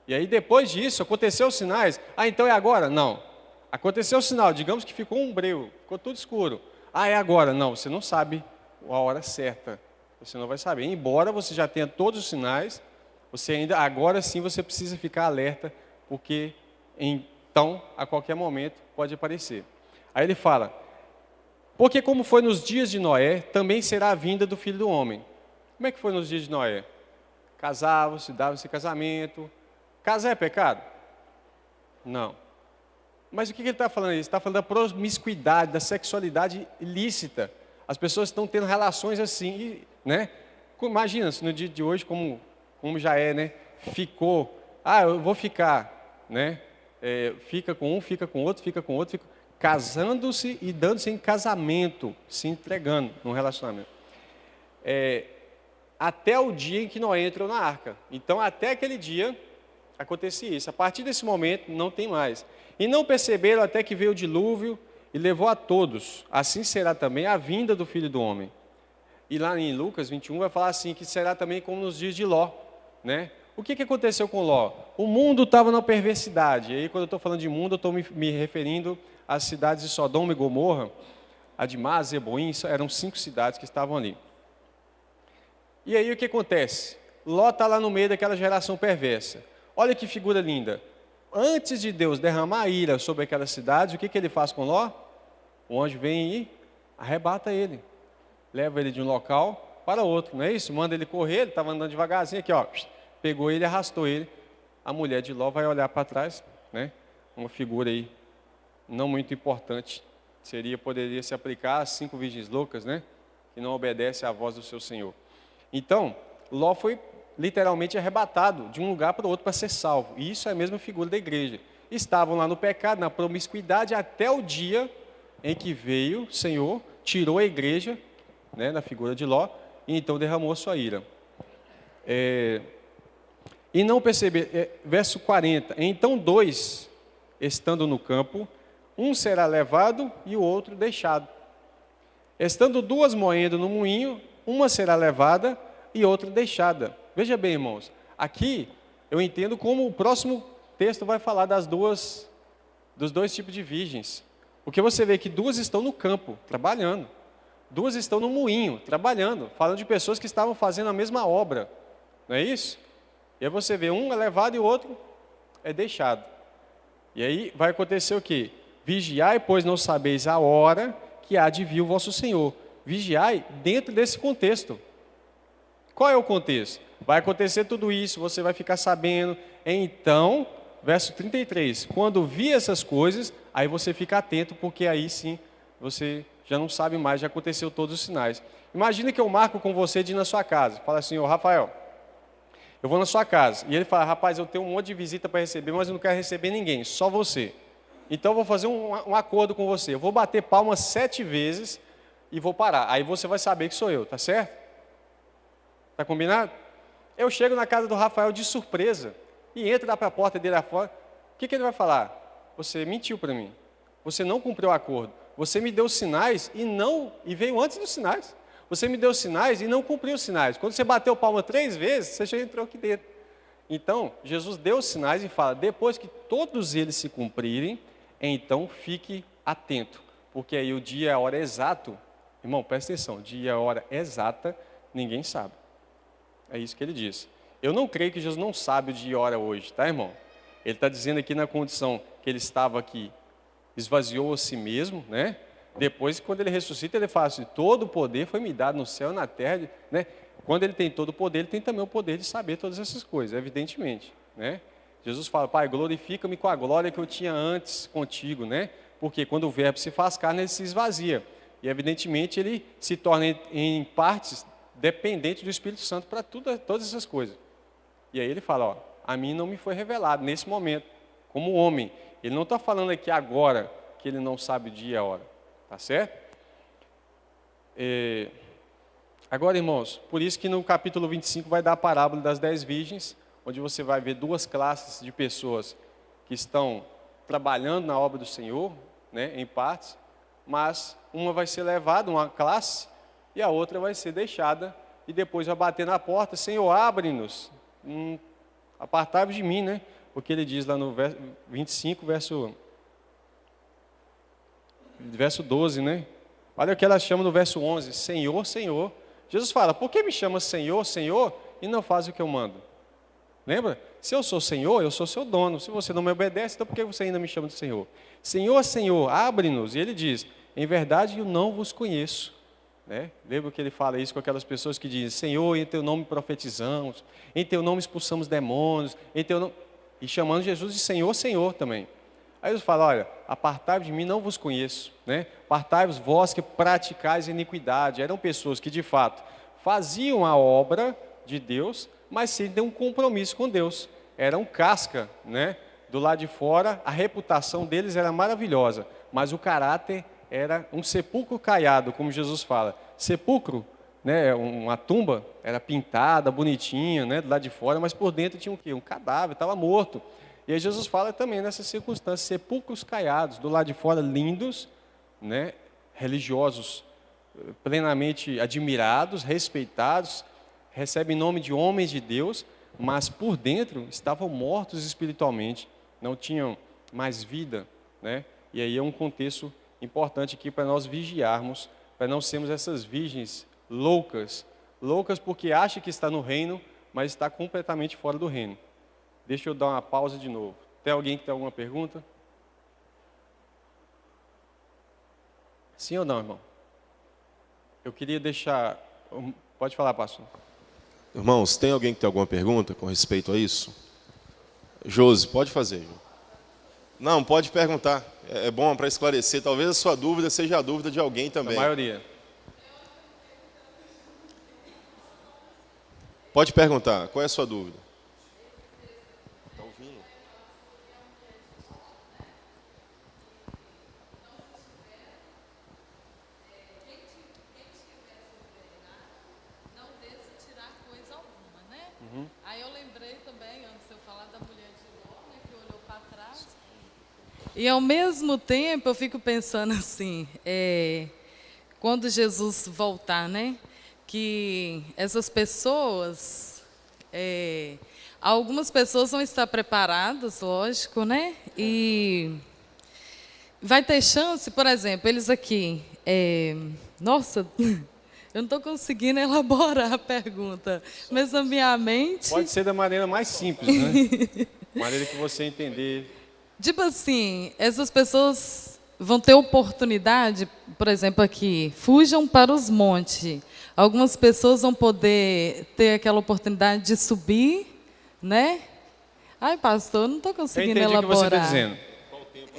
E aí depois disso, aconteceu os sinais, então é agora? Não. Aconteceu o sinal, digamos que ficou um breu, ficou tudo escuro. É agora? Não, você não sabe a hora certa. Você não vai saber. Embora você já tenha todos os sinais, agora sim você precisa ficar alerta, porque então, a qualquer momento, pode aparecer. Aí ele fala, porque como foi nos dias de Noé, também será a vinda do Filho do Homem. Como é que foi nos dias de Noé? Casavam-se, davam-se casamento. Casar é pecado? Não. Mas o que ele está falando? Ele está falando da promiscuidade, da sexualidade ilícita. As pessoas estão tendo relações assim, né? Imagina, no dia de hoje, como já é, né? Ficou, eu vou ficar, né? Fica com um, fica com outro, casando-se e dando-se em casamento, se entregando num relacionamento. Até o dia em que Noé entrou na arca. Então, até aquele dia, acontecia isso. A partir desse momento, não tem mais. E não perceberam até que veio o dilúvio e levou a todos. Assim será também a vinda do Filho do Homem. E lá em Lucas 21 vai falar assim, que será também como nos dias de Ló, né? O que aconteceu com Ló? O mundo estava na perversidade. E aí, quando eu estou falando de mundo, eu estou me referindo às cidades de Sodoma e Gomorra, Admá, Zeboim, eram 5 cidades que estavam ali. E aí o que acontece? Ló está lá no meio daquela geração perversa. Olha que figura linda. Antes de Deus derramar a ira sobre aquelas cidades, o que ele faz com Ló? O anjo vem e arrebata ele. Leva ele de um local para outro, não é isso? Manda ele correr, ele estava andando devagarzinho aqui, pegou ele e arrastou ele. A mulher de Ló vai olhar para trás, né? Uma figura aí não muito importante. Poderia se aplicar às 5 virgens loucas, né? Que não obedecem à voz do seu Senhor. Então, Ló foi literalmente arrebatado de um lugar para o outro para ser salvo. E isso é a mesma figura da igreja. Estavam lá no pecado, na promiscuidade, até o dia em que veio o Senhor, tirou a igreja, né, na figura de Ló, e então derramou a sua ira. E não perceber, verso 40, então 2, estando no campo, um será levado e o outro deixado. Estando 2 moendo no moinho, uma será levada e outra deixada. Veja bem, irmãos, aqui eu entendo como o próximo texto vai falar dos 2 tipos de virgens. Porque você vê que 2 estão no campo, trabalhando. 2 estão no moinho, trabalhando, falando de pessoas que estavam fazendo a mesma obra. Não é isso? E aí você vê, um é levado e o outro é deixado. E aí vai acontecer o quê? Vigiai, pois não sabeis a hora que há de vir o vosso Senhor. Vigiai dentro desse contexto. Qual é o contexto? Vai acontecer tudo isso, você vai ficar sabendo. Então, verso 33, quando vir essas coisas, aí você fica atento, porque aí sim, você já não sabe mais, já aconteceu todos os sinais. Imagina que eu marco com você de ir na sua casa. Fala assim, Rafael, eu vou na sua casa. E ele fala, rapaz, eu tenho um monte de visita para receber, mas eu não quero receber ninguém, só você. Então eu vou fazer um acordo com você. Eu vou bater palmas 7 vezes e vou parar. Aí você vai saber que sou eu, tá certo? Tá combinado? Eu chego na casa do Rafael de surpresa e entro lá para a porta dele lá fora. O que ele vai falar? Você mentiu para mim. Você não cumpriu o acordo. Você me deu sinais e veio antes dos sinais. Você me deu sinais e não cumpriu os sinais. Quando você bateu palma 3 vezes, você já entrou aqui dentro. Então, Jesus deu os sinais e fala, depois que todos eles se cumprirem, então fique atento. Porque aí o dia e a hora exato, irmão, presta atenção, dia e a hora exata, ninguém sabe. É isso que ele diz. Eu não creio que Jesus não sabe o dia e a hora hoje, tá, irmão? Ele está dizendo aqui na condição que ele estava aqui, esvaziou a si mesmo, né? Depois, quando ele ressuscita, ele fala assim, todo o poder foi me dado no céu e na terra, né? Quando ele tem todo o poder, ele tem também o poder de saber todas essas coisas, evidentemente, né? Jesus fala, Pai, glorifica-me com a glória que eu tinha antes contigo, né? Porque quando o verbo se faz carne, ele se esvazia. E, evidentemente, ele se torna em partes dependente do Espírito Santo para todas essas coisas. E aí ele fala, ó, a mim não me foi revelado nesse momento, como homem. Ele não está falando aqui agora que ele não sabe o dia e a hora, tá certo? Agora, irmãos, por isso que no capítulo 25 vai dar a parábola das 10 virgens, onde você vai ver 2 classes de pessoas que estão trabalhando na obra do Senhor, né, em partes, mas uma vai ser levada, uma classe, e a outra vai ser deixada, e depois vai bater na porta, Senhor, abre-nos, apartai-vos de mim, né? Porque ele diz lá no 25, verso 12, né? Olha o que ela chama no verso 11, Senhor, Senhor. Jesus fala, por que me chama Senhor, Senhor, e não faz o que eu mando? Lembra? Se eu sou Senhor, eu sou seu dono. Se você não me obedece, então por que você ainda me chama de Senhor? Senhor, Senhor, abre-nos. E ele diz, em verdade eu não vos conheço. Né? Lembra que ele fala isso com aquelas pessoas que dizem, Senhor, em teu nome profetizamos, em teu nome expulsamos demônios, em teu nome... E chamando Jesus de Senhor, Senhor também. Aí Jesus fala, olha, apartai-vos de mim, não vos conheço. Né? Apartai-vos vós que praticais iniquidade. Eram pessoas que de fato faziam a obra de Deus, mas sem ter um compromisso com Deus. Eram casca, né? Do lado de fora, a reputação deles era maravilhosa, mas o caráter era um sepulcro caiado, como Jesus fala. Sepulcro, né? Uma tumba, era pintada, bonitinha, né? Do lado de fora, mas por dentro tinha o quê? Um cadáver, estava morto. E aí Jesus fala também nessas circunstâncias, sepulcros caiados, do lado de fora lindos, né? Religiosos, plenamente admirados, respeitados, recebem nome de homens de Deus, mas por dentro estavam mortos espiritualmente, não tinham mais vida, né? E aí é um contexto importante aqui para nós vigiarmos, para não sermos essas virgens loucas porque acha que está no reino, mas está completamente fora do reino. Deixa eu dar uma pausa de novo. Tem alguém que tem alguma pergunta? Sim ou não, irmão? Eu queria deixar... Pode falar, pastor. Irmãos, tem alguém que tem alguma pergunta com respeito a isso? Josi, pode fazer. Não, pode perguntar. É bom para esclarecer. Talvez a sua dúvida seja a dúvida de alguém também. A maioria. Pode perguntar. Qual é a sua dúvida? Está ouvindo? Aí eu lembrei também, antes de eu falar da mulher de Ló, né, que olhou para trás. E ao mesmo tempo eu fico pensando assim, quando Jesus voltar, né, que essas pessoas, algumas pessoas vão estar preparadas, lógico, né, e vai ter chance, por exemplo, eles aqui, nossa... Eu não estou conseguindo elaborar a pergunta, mas na minha mente... Pode ser da maneira mais simples, né? Maneira que você entender. Tipo assim, essas pessoas vão ter oportunidade, por exemplo aqui, fujam para os montes. Algumas pessoas vão poder ter aquela oportunidade de subir, né? Ai, pastor, eu não estou conseguindo elaborar. Eu entendi o que você está dizendo.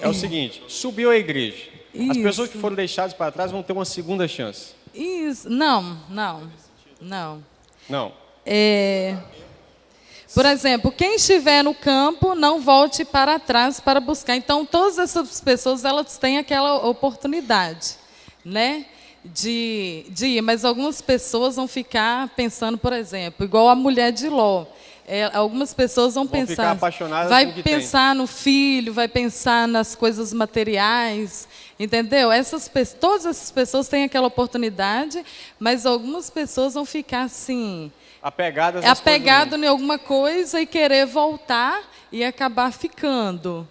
É o seguinte, subiu a igreja. As pessoas que foram deixadas para trás vão ter uma segunda chance. Isso, não. Não. Por exemplo, quem estiver no campo, não volte para trás para buscar. Então, todas essas pessoas, elas têm aquela oportunidade, né, de ir. Mas algumas pessoas vão ficar pensando, por exemplo, igual a mulher de Ló. algumas pessoas vão ficar pensar, apaixonadas vai com o que pensar no filho, vai pensar nas coisas materiais, entendeu? Todas essas pessoas têm aquela oportunidade, mas algumas pessoas vão ficar assim, apegadas às apegado em alguma coisa e querer voltar e acabar ficando,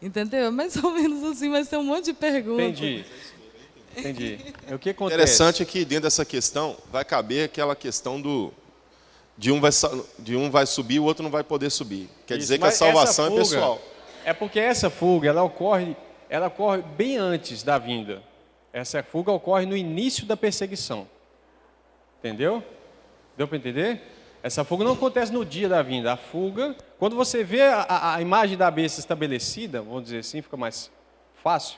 entendeu? Mais ou menos assim, vai ser um monte de perguntas. Entendi. O que acontece? Interessante é que dentro dessa questão vai caber aquela questão de um vai subir, o outro não vai poder subir. Quer dizer que a salvação é pessoal. É porque essa fuga, ela ocorre bem antes da vinda. Essa fuga ocorre no início da perseguição. Entendeu? Deu para entender? Essa fuga não acontece no dia da vinda. A fuga, quando você vê a imagem da besta estabelecida, vamos dizer assim, fica mais fácil.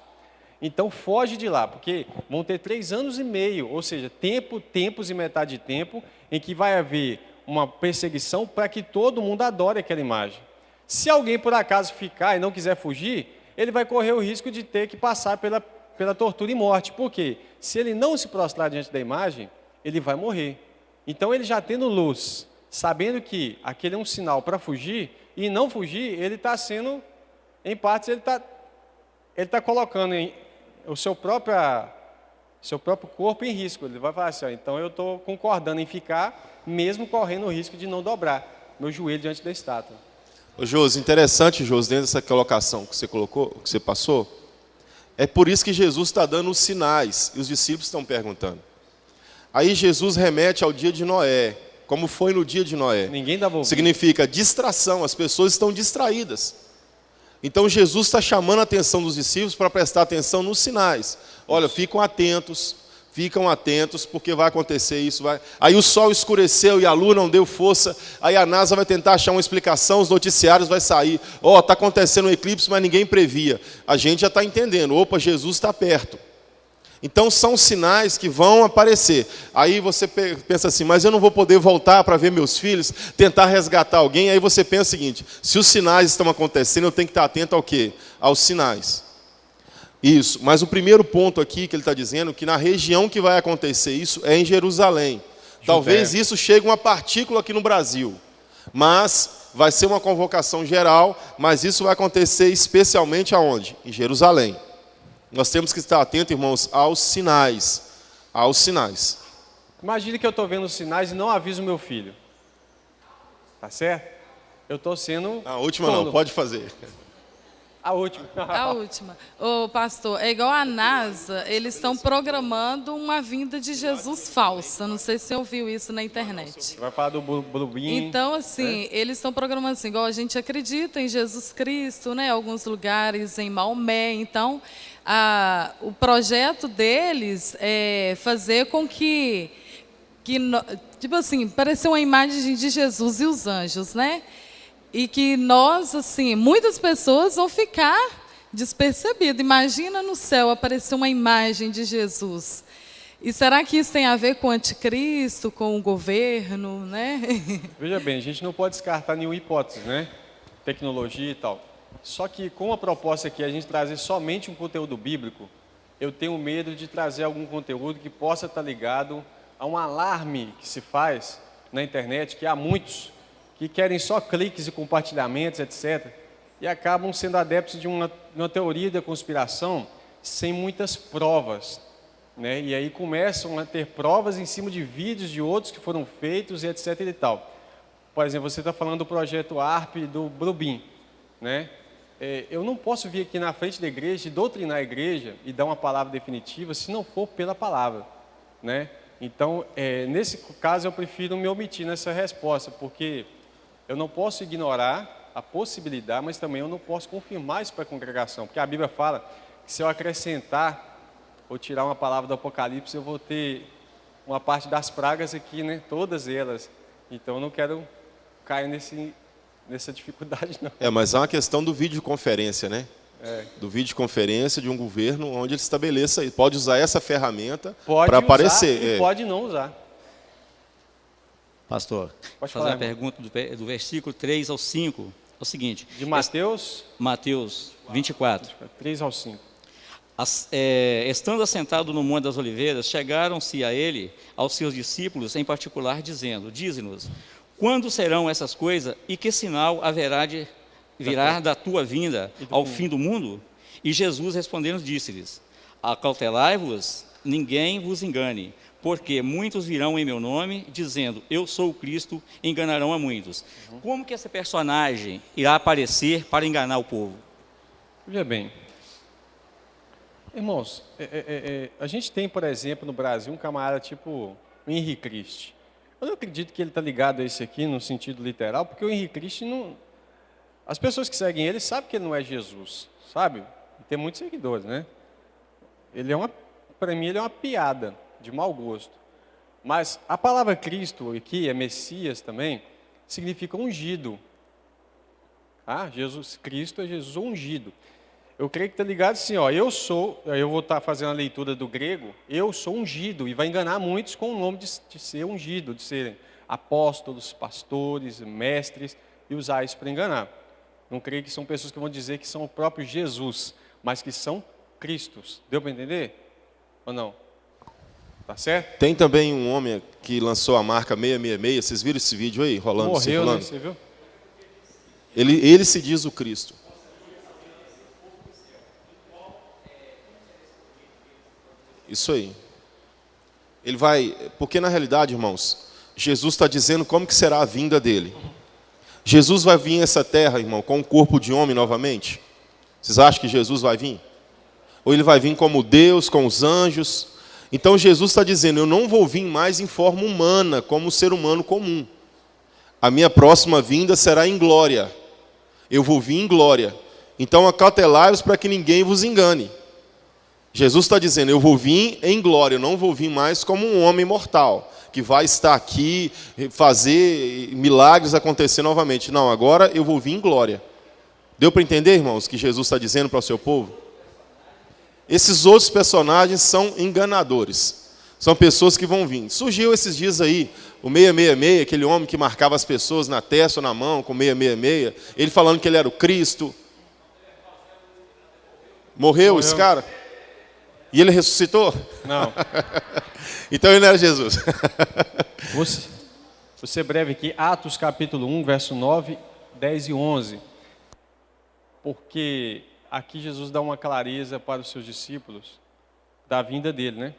Então foge de lá, porque vão ter 3 anos e meio, ou seja, tempos e metade de tempo, em que vai haver uma perseguição para que todo mundo adore aquela imagem. Se alguém por acaso ficar e não quiser fugir, ele vai correr o risco de ter que passar pela tortura e morte. Por quê? Se ele não se prostrar diante da imagem, ele vai morrer. Então ele já tendo luz, sabendo que aquele é um sinal para fugir, e não fugir, ele está sendo, em partes, ele está colocando o seu próprio corpo em risco. Ele vai falar assim, então eu estou concordando em ficar, mesmo correndo o risco de não dobrar meu joelho diante da estátua. Ô Josi, interessante, Josi, dentro dessa colocação que você colocou, que você passou, é por isso que Jesus está dando os sinais, e os discípulos estão perguntando. Aí Jesus remete ao dia de Noé, como foi no dia de Noé. Ninguém dava ouvido. Significa distração, as pessoas estão distraídas. Então Jesus está chamando a atenção dos discípulos para prestar atenção nos sinais. Olha, ficam atentos, porque vai acontecer isso. Aí o sol escureceu e a lua não deu força, aí a NASA vai tentar achar uma explicação, os noticiários vai sair. Está acontecendo um eclipse, mas ninguém previa. A gente já está entendendo, Jesus está perto. Então são sinais que vão aparecer. Aí você pensa assim, mas eu não vou poder voltar para ver meus filhos, tentar resgatar alguém. Aí você pensa o seguinte, se os sinais estão acontecendo, eu tenho que estar atento ao quê? Aos sinais. Isso, mas o primeiro ponto aqui que ele está dizendo, que na região que vai acontecer isso é em Jerusalém. Talvez isso chegue uma partícula aqui no Brasil, mas vai ser uma convocação geral, mas isso vai acontecer especialmente aonde? Em Jerusalém. Nós temos que estar atentos, irmãos, aos sinais. Aos sinais. Imagine que eu estou vendo os sinais e não aviso meu filho. Tá certo? Eu estou sendo... A última não, pode fazer. A última. A última. Ô, pastor, é igual a NASA, eles estão programando uma vinda de Jesus falsa. Não sei se você ouviu isso na internet. Vai falar do Brubim. Então, assim, eles estão programando assim, igual a gente acredita em Jesus Cristo, né? Alguns lugares em Maomé. Então, o projeto deles é fazer com que tipo assim, parecer uma imagem de Jesus e os anjos, né? E que nós, assim, muitas pessoas vão ficar despercebidas. Imagina no céu aparecer uma imagem de Jesus. E será que isso tem a ver com o anticristo, com o governo, né? Veja bem, a gente não pode descartar nenhuma hipótese, né? Tecnologia e tal. Só que com a proposta aqui, a gente trazer somente um conteúdo bíblico, eu tenho medo de trazer algum conteúdo que possa estar ligado a um alarme que se faz na internet, que há muitos que querem só cliques e compartilhamentos, etc. E acabam sendo adeptos de uma teoria da conspiração sem muitas provas, né? E aí começam a ter provas em cima de vídeos de outros que foram feitos e etc. e tal. Por exemplo, você está falando do projeto ARP do Brubim, né? Eu não posso vir aqui na frente da igreja e doutrinar a igreja e dar uma palavra definitiva se não for pela palavra, né? Então, nesse caso, eu prefiro me omitir nessa resposta, porque eu não posso ignorar a possibilidade, mas também eu não posso confirmar isso para a congregação, porque a Bíblia fala que se eu acrescentar ou tirar uma palavra do Apocalipse, eu vou ter uma parte das pragas aqui, né? Todas elas. Então, eu não quero cair nessa dificuldade, não. Mas é uma questão do videoconferência, né? Do videoconferência de um governo onde ele estabeleça, pode usar essa ferramenta para aparecer. E pode não usar. Pastor, pode fazer uma pergunta do versículo 3 ao 5. É o seguinte. De Mateus? Mateus 24. 3 ao 5. Estando assentado no Monte das Oliveiras, chegaram-se a ele, aos seus discípulos em particular, dizendo, dize-nos, Quando serão essas coisas e que sinal haverá de virar da tua vinda ao fim do mundo? E Jesus respondendo disse-lhes: acautelai-vos, ninguém vos engane, porque muitos virão em meu nome, dizendo, eu sou o Cristo, e enganarão a muitos. Como que esse personagem irá aparecer para enganar o povo? Veja bem, irmãos, a gente tem, por exemplo, no Brasil, um camarada tipo o Henrique Cristi. Eu não acredito que ele está ligado a esse aqui no sentido literal, porque o Henrique Cristi não... As pessoas que seguem ele sabem que ele não é Jesus, sabe? Tem muitos seguidores, né? Para mim, ele é uma piada de mau gosto. Mas a palavra Cristo aqui, é Messias também, significa ungido. Ah, Jesus Cristo é Jesus ungido. Eu creio que está ligado assim, ó, eu vou estar fazendo a leitura do grego, eu sou ungido, e vai enganar muitos com o nome de ser ungido, de serem apóstolos, pastores, mestres, e usar isso para enganar. Não creio que são pessoas que vão dizer que são o próprio Jesus, mas que são Cristos. Deu para entender? Ou não? Tá certo? Tem também um homem que lançou a marca 666, vocês viram esse vídeo aí, rolando, Morreu, circulando? né? Você viu? Ele se diz o Cristo. Isso aí. Ele vai... Porque na realidade, irmãos, Jesus está dizendo como que será a vinda dele. Jesus vai vir a essa terra, irmão, com um corpo de homem novamente? Vocês acham que Jesus vai vir? Ou ele vai vir como Deus, com os anjos? Então Jesus está dizendo, eu não vou vir mais em forma humana, como um ser humano comum. A minha próxima vinda será em glória. Eu vou vir em glória. Então acautelai-vos para que ninguém vos engane. Jesus está dizendo, eu vou vir em glória, eu não vou vir mais como um homem mortal, que vai estar aqui, fazer milagres acontecer novamente. Não, agora eu vou vir em glória. Deu para entender, irmãos, o que Jesus está dizendo para o seu povo? Esses outros personagens são enganadores. São pessoas que vão vir. Surgiu esses dias aí, o 666, aquele homem que marcava as pessoas na testa ou na mão com 666, ele falando que ele era o Cristo. Morreu esse cara? E ele ressuscitou? Não. Então ele não era Jesus. Vou ser breve aqui, Atos capítulo 1, verso 9, 10 e 11. Porque aqui Jesus dá uma clareza para os seus discípulos da vinda dele, né?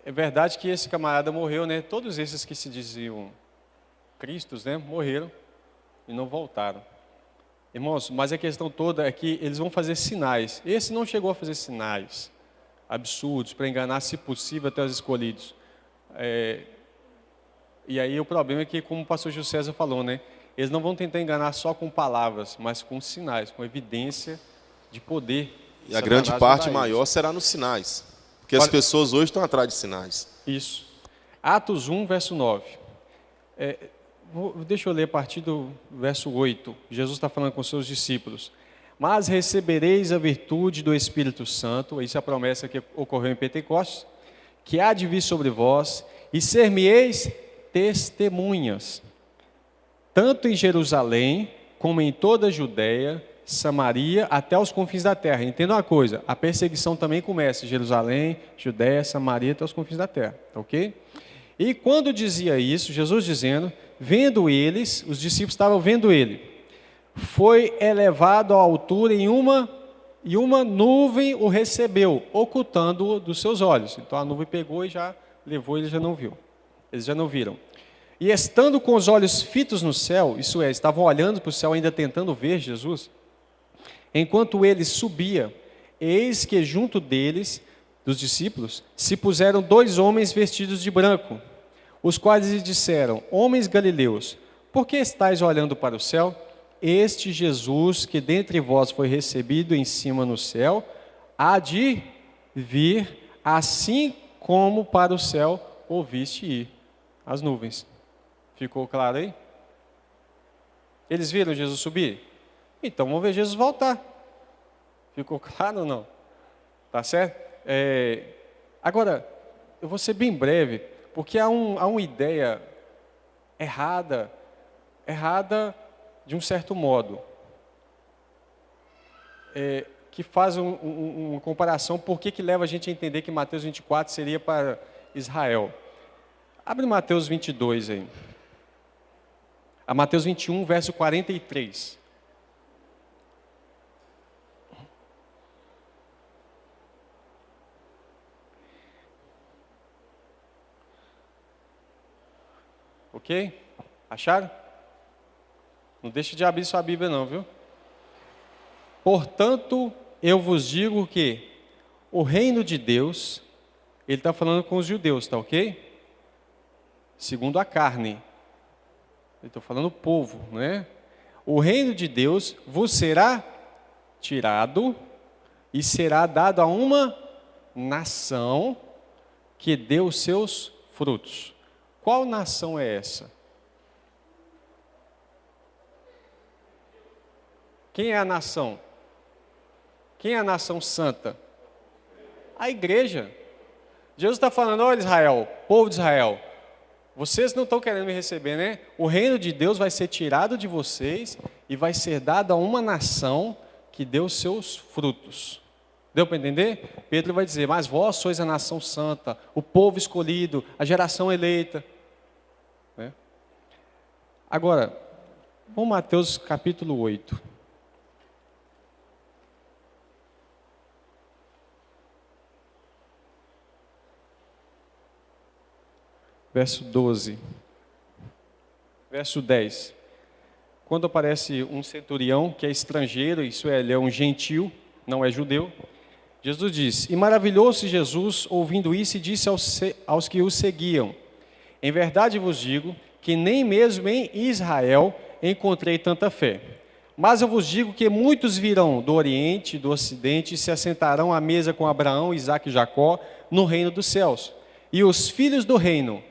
É verdade que esse camarada morreu, né? Todos esses que se diziam Cristos, né? Morreram e não voltaram. Irmãos, mas a questão toda é que eles vão fazer sinais. Esse não chegou a fazer sinais absurdos para enganar, se possível, até os escolhidos. E aí o problema é que, como o pastor Gil César falou, né? Eles não vão tentar enganar só com palavras, mas com sinais, com evidência de poder. E a grande parte maior será nos sinais. Porque as pessoas hoje estão atrás de sinais. Isso. Atos 1, verso 9. Deixa eu ler a partir do verso 8. Jesus está falando com seus discípulos. Mas recebereis a virtude do Espírito Santo, isso é a promessa que ocorreu em Pentecostes, que há de vir sobre vós, e ser-me-eis testemunhas, tanto em Jerusalém, como em toda a Judéia, Samaria, até os confins da terra. Entenda uma coisa, a perseguição também começa em Jerusalém, Judéia, Samaria, até os confins da terra, ok? E quando dizia isso, Jesus dizendo, vendo eles, os discípulos estavam vendo ele, foi elevado à altura e uma nuvem o recebeu, ocultando-o dos seus olhos. Então a nuvem pegou e já levou, ele já não viu. Eles já não viram. E estando com os olhos fitos no céu, isso é, estavam olhando para o céu ainda tentando ver Jesus, enquanto ele subia, eis que junto deles, dos discípulos, se puseram 2 homens vestidos de branco, os quais lhe disseram, homens galileus, por que estáis olhando para o céu? Este Jesus que dentre vós foi recebido em cima no céu, há de vir, assim como para o céu ouviste ir as nuvens. Ficou claro aí? Eles viram Jesus subir? Então vamos ver Jesus voltar. Ficou claro ou não? Tá certo? Agora, eu vou ser bem breve, porque há uma ideia errada de um certo modo, que faz uma comparação, por que leva a gente a entender que Mateus 24 seria para Israel. Abre Mateus 22 aí. A Mateus 21, verso 43. Ok? Acharam? Não deixe de abrir sua Bíblia não, viu? Portanto, eu vos digo que o reino de Deus, ele está falando com os judeus, tá ok? Segundo a carne. Eu estou falando povo, né? O reino de Deus vos será tirado e será dado a uma nação que dê os seus frutos. Qual nação é essa? Quem é a nação? Quem é a nação santa? A igreja. Jesus está falando, olha Israel, povo de Israel, vocês não estão querendo me receber, né? O reino de Deus vai ser tirado de vocês e vai ser dado a uma nação que dê os seus frutos. Deu para entender? Pedro vai dizer, mas vós sois a nação santa, o povo escolhido, a geração eleita. Né? Agora, vamos Mateus capítulo 8. Verso 12. Verso 10. Quando aparece um centurião que é estrangeiro, isso é, ele é um gentil, não é judeu, Jesus diz, e maravilhou-se Jesus ouvindo isso e disse aos que o seguiam, em verdade vos digo que nem mesmo em Israel encontrei tanta fé. Mas eu vos digo que muitos virão do Oriente e do Ocidente e se assentarão à mesa com Abraão, Isaque e Jacó no reino dos céus. E os filhos do reino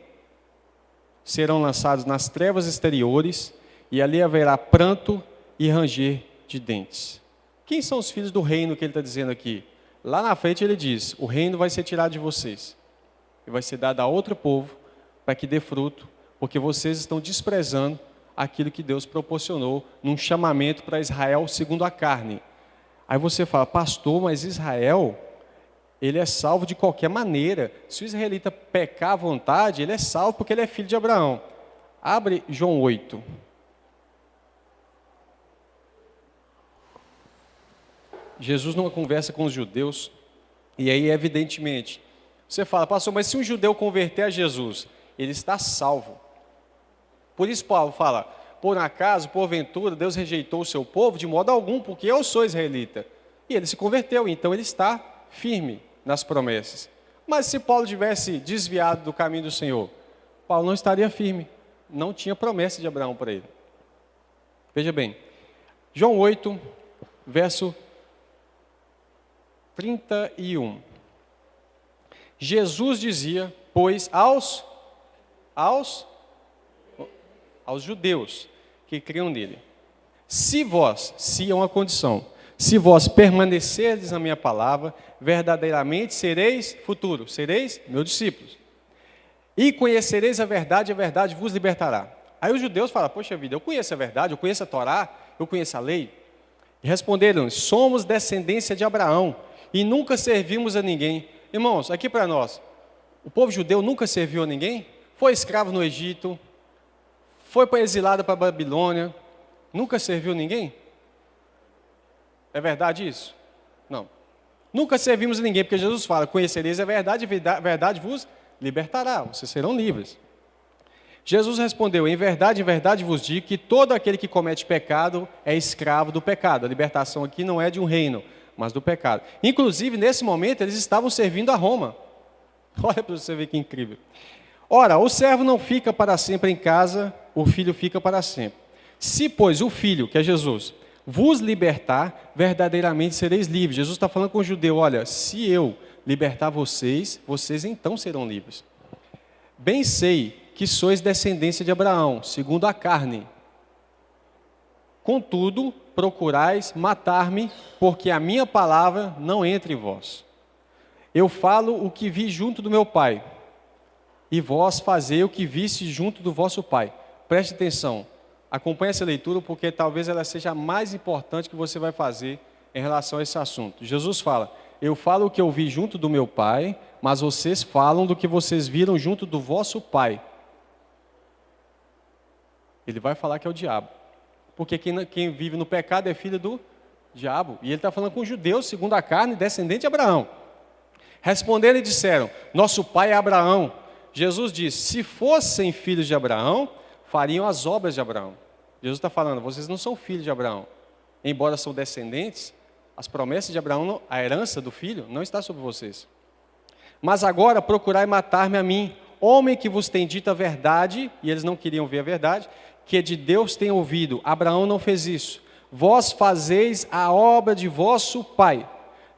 serão lançados nas trevas exteriores e ali haverá pranto e ranger de dentes. Quem são os filhos do reino que ele está dizendo aqui? Lá na frente ele diz, o reino vai ser tirado de vocês e vai ser dado a outro povo para que dê fruto, porque vocês estão desprezando aquilo que Deus proporcionou num chamamento para Israel segundo a carne. Aí você fala, pastor, mas Israel, ele é salvo de qualquer maneira. Se o israelita pecar à vontade, ele é salvo porque ele é filho de Abraão. Abre João 8. Jesus numa conversa com os judeus, e aí evidentemente, você fala, pastor, mas se um judeu converter a Jesus, ele está salvo. Por isso Paulo fala, por acaso, porventura, Deus rejeitou o seu povo? De modo algum, porque eu sou israelita. E ele se converteu, então ele está firme nas promessas. Mas se Paulo tivesse desviado do caminho do Senhor, Paulo não estaria firme. Não tinha promessa de Abraão para ele. Veja bem, João 8, verso 31. Jesus dizia, pois, aos judeus que criam nele, se é uma condição, se vós permanecerdes na minha palavra, verdadeiramente sereis meus discípulos. E conhecereis a verdade vos libertará. Aí os judeus falam, poxa vida, eu conheço a verdade, eu conheço a Torá, eu conheço a lei. E responderam, somos descendência de Abraão e nunca servimos a ninguém. Irmãos, aqui para nós, o povo judeu nunca serviu a ninguém? Foi escravo no Egito, foi exilado para a Babilônia, nunca serviu a ninguém? É verdade isso? Não. Nunca servimos a ninguém, porque Jesus fala, conhecereis a verdade vos libertará, vocês serão livres. Jesus respondeu, em verdade vos digo que todo aquele que comete pecado é escravo do pecado. A libertação aqui não é de um reino, mas do pecado. Inclusive, nesse momento, eles estavam servindo a Roma. Olha para você ver que incrível. Ora, o servo não fica para sempre em casa, o filho fica para sempre. Se, pois, o filho, que é Jesus, vos libertar, verdadeiramente sereis livres. Jesus está falando com o judeu, olha, se eu libertar vocês, vocês então serão livres. Bem sei que sois descendência de Abraão, segundo a carne. Contudo, procurais matar-me, porque a minha palavra não entra em vós. Eu falo o que vi junto do meu pai, e vós fazei o que viste junto do vosso pai. Preste atenção, acompanhe essa leitura, porque talvez ela seja a mais importante que você vai fazer em relação a esse assunto. Jesus fala, eu falo o que eu vi junto do meu pai, mas vocês falam do que vocês viram junto do vosso pai. Ele vai falar que é o diabo. Porque quem vive no pecado é filho do diabo. E ele está falando com judeus, segundo a carne, descendente de Abraão. Responderam e disseram, nosso pai é Abraão. Jesus disse, se fossem filhos de Abraão, fariam as obras de Abraão. Jesus está falando, vocês não são filhos de Abraão. Embora são descendentes, as promessas de Abraão, a herança do filho, não está sobre vocês. Mas agora procurai matar-me a mim, homem que vos tem dito a verdade, e eles não queriam ver a verdade, que de Deus tem ouvido. Abraão não fez isso. Vós fazeis a obra de vosso pai.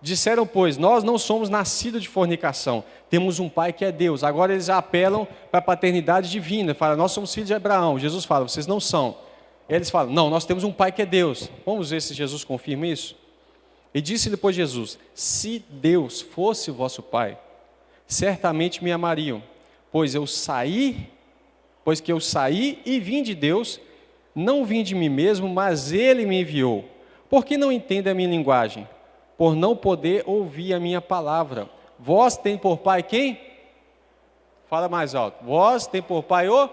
Disseram, pois, nós não somos nascidos de fornicação, temos um pai que é Deus. Agora eles apelam para a paternidade divina, falam, nós somos filhos de Abraão. Jesus fala, vocês não são. Eles falam, não, nós temos um pai que é Deus. Vamos ver se Jesus confirma isso? E disse depois Jesus, se Deus fosse o vosso pai, certamente me amariam, pois que eu saí e vim de Deus, não vim de mim mesmo, mas Ele me enviou. Por que não entende a minha linguagem? Por não poder ouvir a minha palavra. Vós tem por pai quem? Fala mais alto. Vós tem por pai o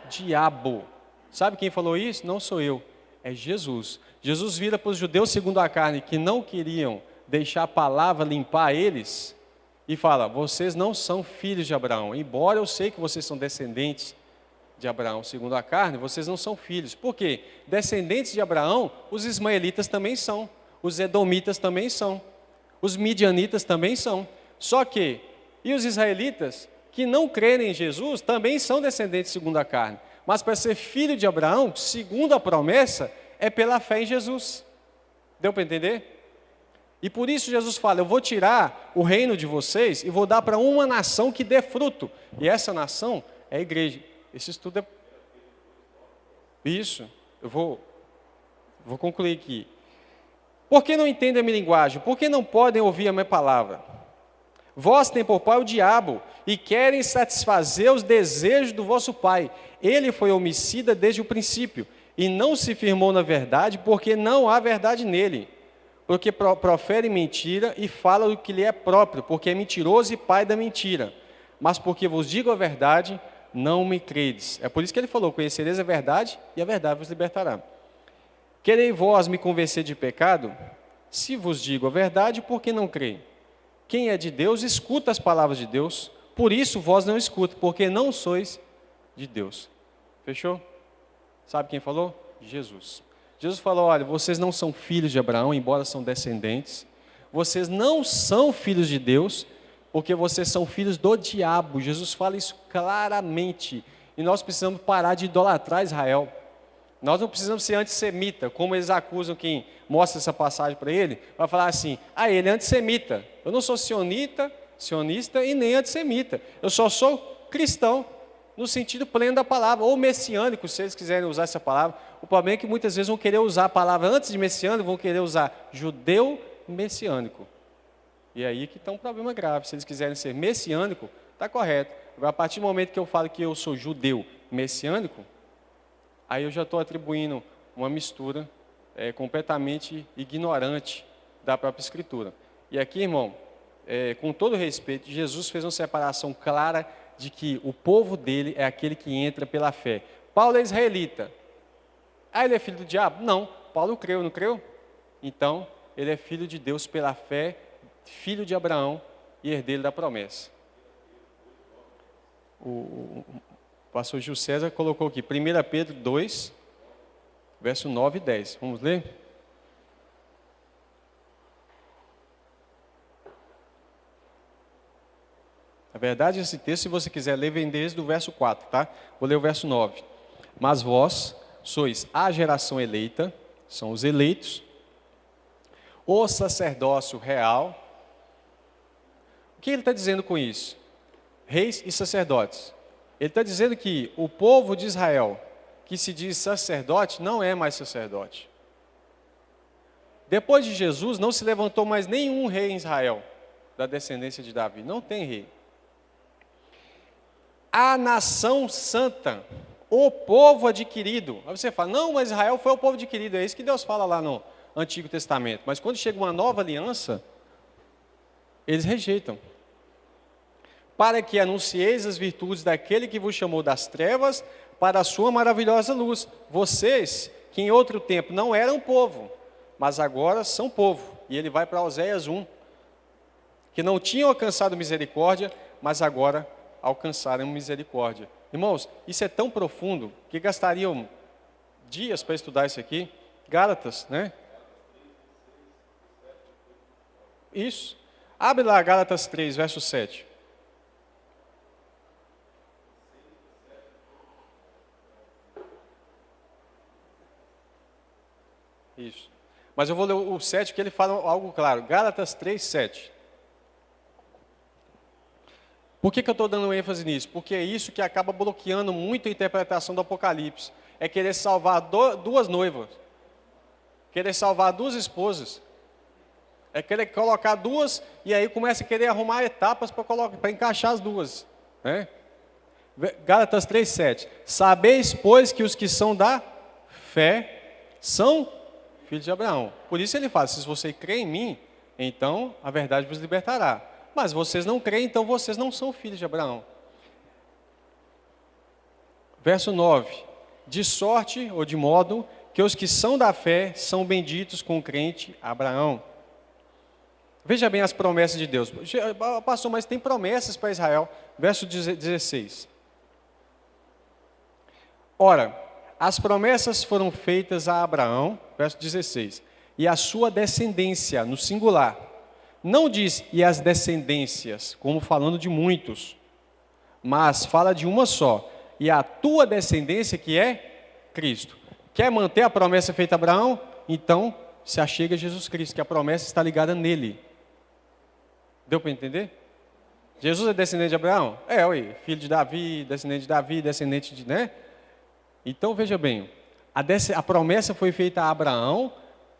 diabo. Sabe quem falou isso? Não sou eu, é Jesus. Jesus vira para os judeus segundo a carne, que não queriam deixar a palavra limpar eles, e fala, vocês não são filhos de Abraão, embora eu sei que vocês são descendentes de Abraão segundo a carne, vocês não são filhos. Por quê? Descendentes de Abraão, os ismaelitas também são, os edomitas também são, os midianitas também são. Só que, e os israelitas, que não crerem em Jesus, também são descendentes segundo a carne. Mas para ser filho de Abraão, segundo a promessa, é pela fé em Jesus. Deu para entender? E por isso Jesus fala, eu vou tirar o reino de vocês e vou dar para uma nação que dê fruto. E essa nação é a igreja. Esse estudo é... Isso, eu vou concluir aqui. Por que não entendem a minha linguagem? Por que não podem ouvir a minha palavra? Vós tem por pai o diabo, e querem satisfazer os desejos do vosso pai. Ele foi homicida desde o princípio, e não se firmou na verdade, porque não há verdade nele. Porque profere mentira e fala o que lhe é próprio, porque é mentiroso e pai da mentira. Mas porque vos digo a verdade, não me credes. É por isso que ele falou, conhecereis a verdade, e a verdade vos libertará. Querei vós me convencer de pecado? Se vos digo a verdade, por que não creem? Quem é de Deus, escuta as palavras de Deus, por isso vós não escutam, porque não sois de Deus. Fechou? Sabe quem falou? Jesus. Jesus falou, olha, vocês não são filhos de Abraão, embora são descendentes. Vocês não são filhos de Deus, porque vocês são filhos do diabo. Jesus fala isso claramente. E nós precisamos parar de idolatrar Israel. Nós não precisamos ser antissemita, como eles acusam quem mostra essa passagem para ele. Vai falar assim, ele é antissemita. Eu não sou sionista e nem antissemita. Eu só sou cristão, no sentido pleno da palavra, ou messiânico, se eles quiserem usar essa palavra. O problema é que muitas vezes vão querer usar a palavra antes de messiânico, vão querer usar judeu messiânico. E aí que está um problema grave. Se eles quiserem ser messiânico, está correto. Agora, a partir do momento que eu falo que eu sou judeu messiânico, aí eu já estou atribuindo uma mistura completamente ignorante da própria Escritura. E aqui, irmão, com todo respeito, Jesus fez uma separação clara de que o povo dele é aquele que entra pela fé. Paulo é israelita. Ele é filho do diabo? Não. Paulo creu, não creu? Então, ele é filho de Deus pela fé, filho de Abraão e herdeiro da promessa. O pastor Gil César colocou aqui, 1 Pedro 2, verso 9 e 10. Vamos ler? Na verdade, esse texto, se você quiser ler, vem desde o verso 4, tá? Vou ler o verso 9. Mas vós sois a geração eleita, são os eleitos, o sacerdócio real. O que ele está dizendo com isso? Reis e sacerdotes. Ele está dizendo que o povo de Israel, que se diz sacerdote, não é mais sacerdote. Depois de Jesus, não se levantou mais nenhum rei em Israel, da descendência de Davi. Não tem rei. A nação santa, o povo adquirido. Aí você fala, não, mas Israel foi o povo adquirido. É isso que Deus fala lá no Antigo Testamento. Mas quando chega uma nova aliança, eles rejeitam. Para que anuncieis as virtudes daquele que vos chamou das trevas para a sua maravilhosa luz. Vocês, que em outro tempo não eram povo, mas agora são povo. E ele vai para Oséias 1, que não tinham alcançado misericórdia, mas agora alcançaram misericórdia. Irmãos, isso é tão profundo que gastariam dias para estudar isso aqui. Gálatas, né? Isso. Abre lá Gálatas 3, verso 7. Isso. Mas eu vou ler o 7, porque ele fala algo claro. Gálatas 3, 7. Por que eu estou dando ênfase nisso? Porque é isso que acaba bloqueando muito a interpretação do Apocalipse. É querer salvar duas noivas. Querer salvar duas esposas. É querer colocar duas e aí começa a querer arrumar etapas para encaixar as duas. Né? Gálatas 3, 7. Sabeis, pois, que os que são da fé são filhos de Abraão. Por isso ele fala, se você crê em mim, então a verdade vos libertará. Mas vocês não creem, então vocês não são filhos de Abraão. Verso 9. De sorte, ou de modo, que os que são da fé são benditos com o crente Abraão. Veja bem as promessas de Deus. Pastor, mas tem promessas para Israel. Verso 16. Ora, as promessas foram feitas a Abraão, verso 16, e a sua descendência, no singular. Não diz, e as descendências, como falando de muitos, mas fala de uma só, e a tua descendência que é Cristo. Quer manter a promessa feita a Abraão? Então, se achega a Jesus Cristo, que a promessa está ligada nele. Deu para entender? Jesus é descendente de Abraão? É, ué, filho de Davi, descendente de, né? Então, veja bem, a promessa foi feita a Abraão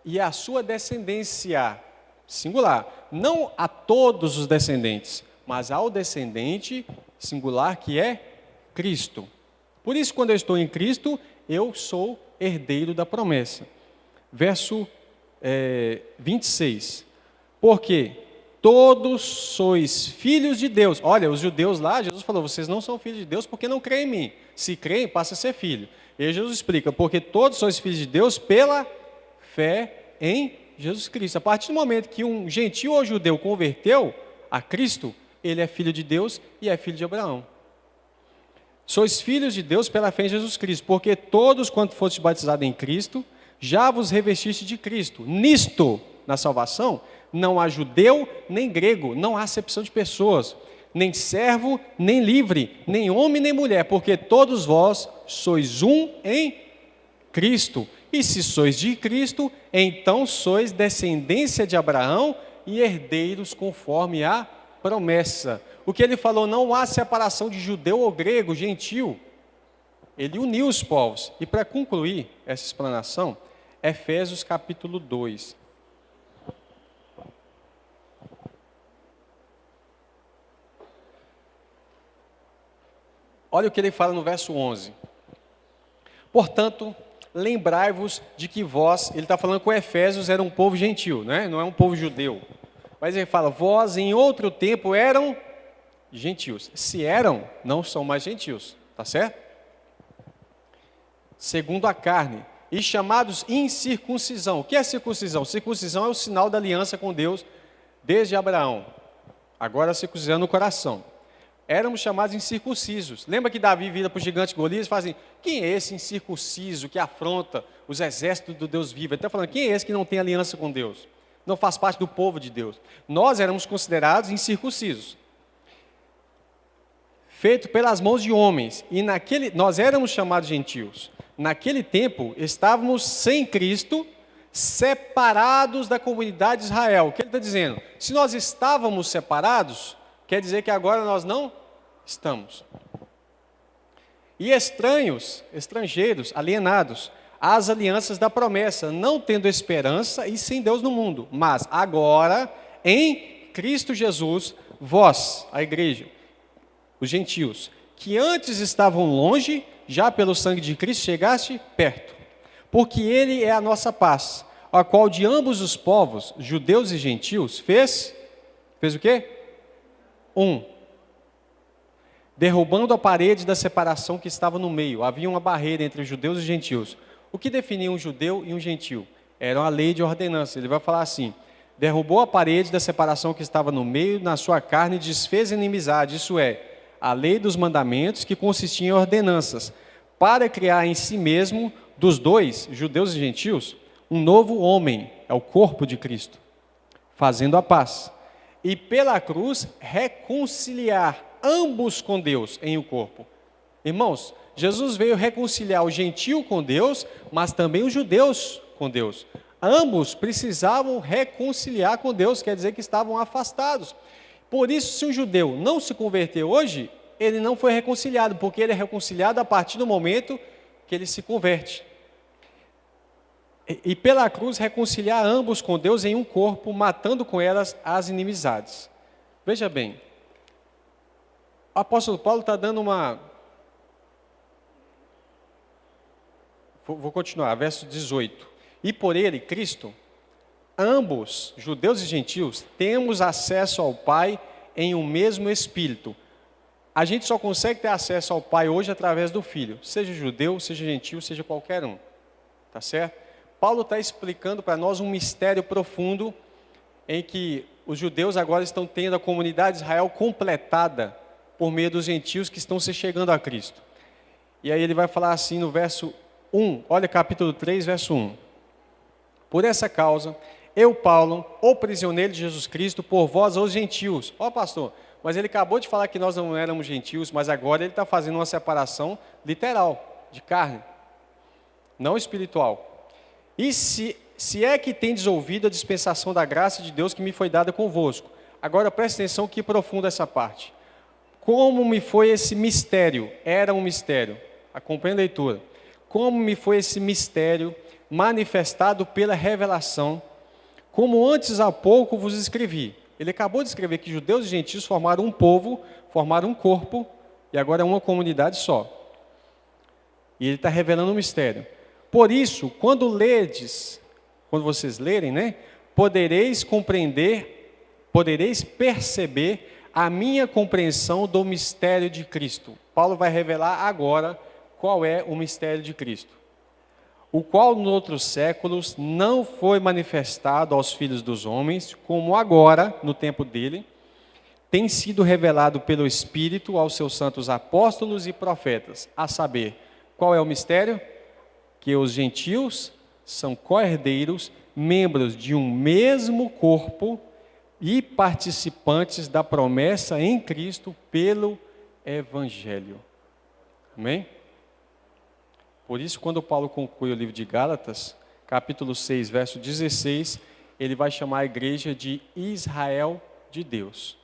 e a sua descendência, singular. Não a todos os descendentes, mas ao descendente singular que é Cristo. Por isso, quando eu estou em Cristo, eu sou herdeiro da promessa. Verso 26. Porque todos sois filhos de Deus. Olha, os judeus lá, Jesus falou, vocês não são filhos de Deus porque não creem em mim. Se creem, passa a ser filho. E Jesus explica, porque todos sois filhos de Deus pela fé em Jesus Cristo. A partir do momento que um gentil ou judeu converteu a Cristo, ele é filho de Deus e é filho de Abraão. Sois filhos de Deus pela fé em Jesus Cristo, porque todos quanto fostes batizados em Cristo, já vos revestiste de Cristo. Nisto, na salvação, não há judeu nem grego, não há acepção de pessoas, nem servo, nem livre, nem homem, nem mulher, porque todos vós sois um em Cristo. E se sois de Cristo, então sois descendência de Abraão e herdeiros conforme a promessa. O que ele falou, não há separação de judeu ou grego, gentil. Ele uniu os povos. E para concluir essa explanação, Efésios capítulo 2. Olha o que ele fala no verso 11. Portanto, lembrai-vos de que vós, ele está falando que o Efésios era um povo gentil, né? Não é um povo judeu. Mas ele fala, vós em outro tempo eram gentios. Se eram, não são mais gentios, tá certo? Segundo a carne, e chamados incircuncisão. O que é circuncisão? Circuncisão é o sinal da aliança com Deus desde Abraão. Agora a circuncisão no coração. Éramos chamados incircuncisos. Lembra que Davi vira para o gigante Golias e fala assim, quem é esse incircunciso que afronta os exércitos do Deus vivo? Ele está falando, quem é esse que não tem aliança com Deus? Não faz parte do povo de Deus. Nós éramos considerados incircuncisos. Feito pelas mãos de homens. E nós éramos chamados gentios. Naquele tempo, estávamos sem Cristo, separados da comunidade de Israel. O que ele está dizendo? Se nós estávamos separados, quer dizer que agora nós não estamos. E estrangeiros, alienados, às alianças da promessa, não tendo esperança e sem Deus no mundo. Mas agora, em Cristo Jesus, vós, a igreja, os gentios, que antes estavam longe, já pelo sangue de Cristo chegaste perto. Porque Ele é a nossa paz, a qual de ambos os povos, judeus e gentios, fez o quê? derrubando a parede da separação que estava no meio. Havia uma barreira entre os judeus e os gentios. O que definia um judeu e um gentio? Era a lei de ordenança. Ele vai falar assim: derrubou a parede da separação que estava no meio, na sua carne desfez a inimizade, isso é, a lei dos mandamentos, que consistia em ordenanças, para criar em si mesmo, dos dois, judeus e gentios, um novo homem, é o corpo de Cristo, fazendo a paz. E pela cruz, reconciliar ambos com Deus em o corpo. Irmãos, Jesus veio reconciliar o gentio com Deus, mas também os judeus com Deus. Ambos precisavam reconciliar com Deus, quer dizer que estavam afastados. Por isso, se um judeu não se converter hoje, ele não foi reconciliado, porque ele é reconciliado a partir do momento que ele se converte. E pela cruz, reconciliar ambos com Deus em um corpo, matando com elas as inimizades. Veja bem, o apóstolo Paulo está dando uma... Vou continuar, verso 18. E por ele, Cristo, ambos, judeus e gentios, temos acesso ao Pai em um mesmo Espírito. A gente só consegue ter acesso ao Pai hoje através do Filho, seja judeu, seja gentio, seja qualquer um. Tá certo? Paulo está explicando para nós um mistério profundo em que os judeus agora estão tendo a comunidade de Israel completada por meio dos gentios que estão se chegando a Cristo. E aí ele vai falar assim no verso 1, olha capítulo 3, verso 1. Por essa causa, eu, Paulo, o prisioneiro de Jesus Cristo, por vós, os gentios. Ó pastor, mas ele acabou de falar que nós não éramos gentios, mas agora ele está fazendo uma separação literal, de carne, não espiritual. E se é que tendes ouvido a dispensação da graça de Deus que me foi dada convosco. Agora preste atenção que profunda essa parte. Como me foi esse mistério? Era um mistério. Acompanhe a leitura. Como me foi esse mistério manifestado pela revelação, como antes há pouco vos escrevi. Ele acabou de escrever que judeus e gentios formaram um povo, formaram um corpo, e agora é uma comunidade só. E ele está revelando um mistério. Por isso, quando vocês lerem, né, podereis compreender, podereis perceber a minha compreensão do mistério de Cristo. Paulo vai revelar agora qual é o mistério de Cristo, o qual nos outros séculos não foi manifestado aos filhos dos homens, como agora, no tempo dele, tem sido revelado pelo Espírito aos seus santos apóstolos e profetas, a saber, qual é o mistério? Que os gentios são co-herdeiros, membros de um mesmo corpo e participantes da promessa em Cristo pelo Evangelho. Amém? Por isso, quando Paulo conclui o livro de Gálatas, capítulo 6, verso 16, ele vai chamar a igreja de Israel de Deus.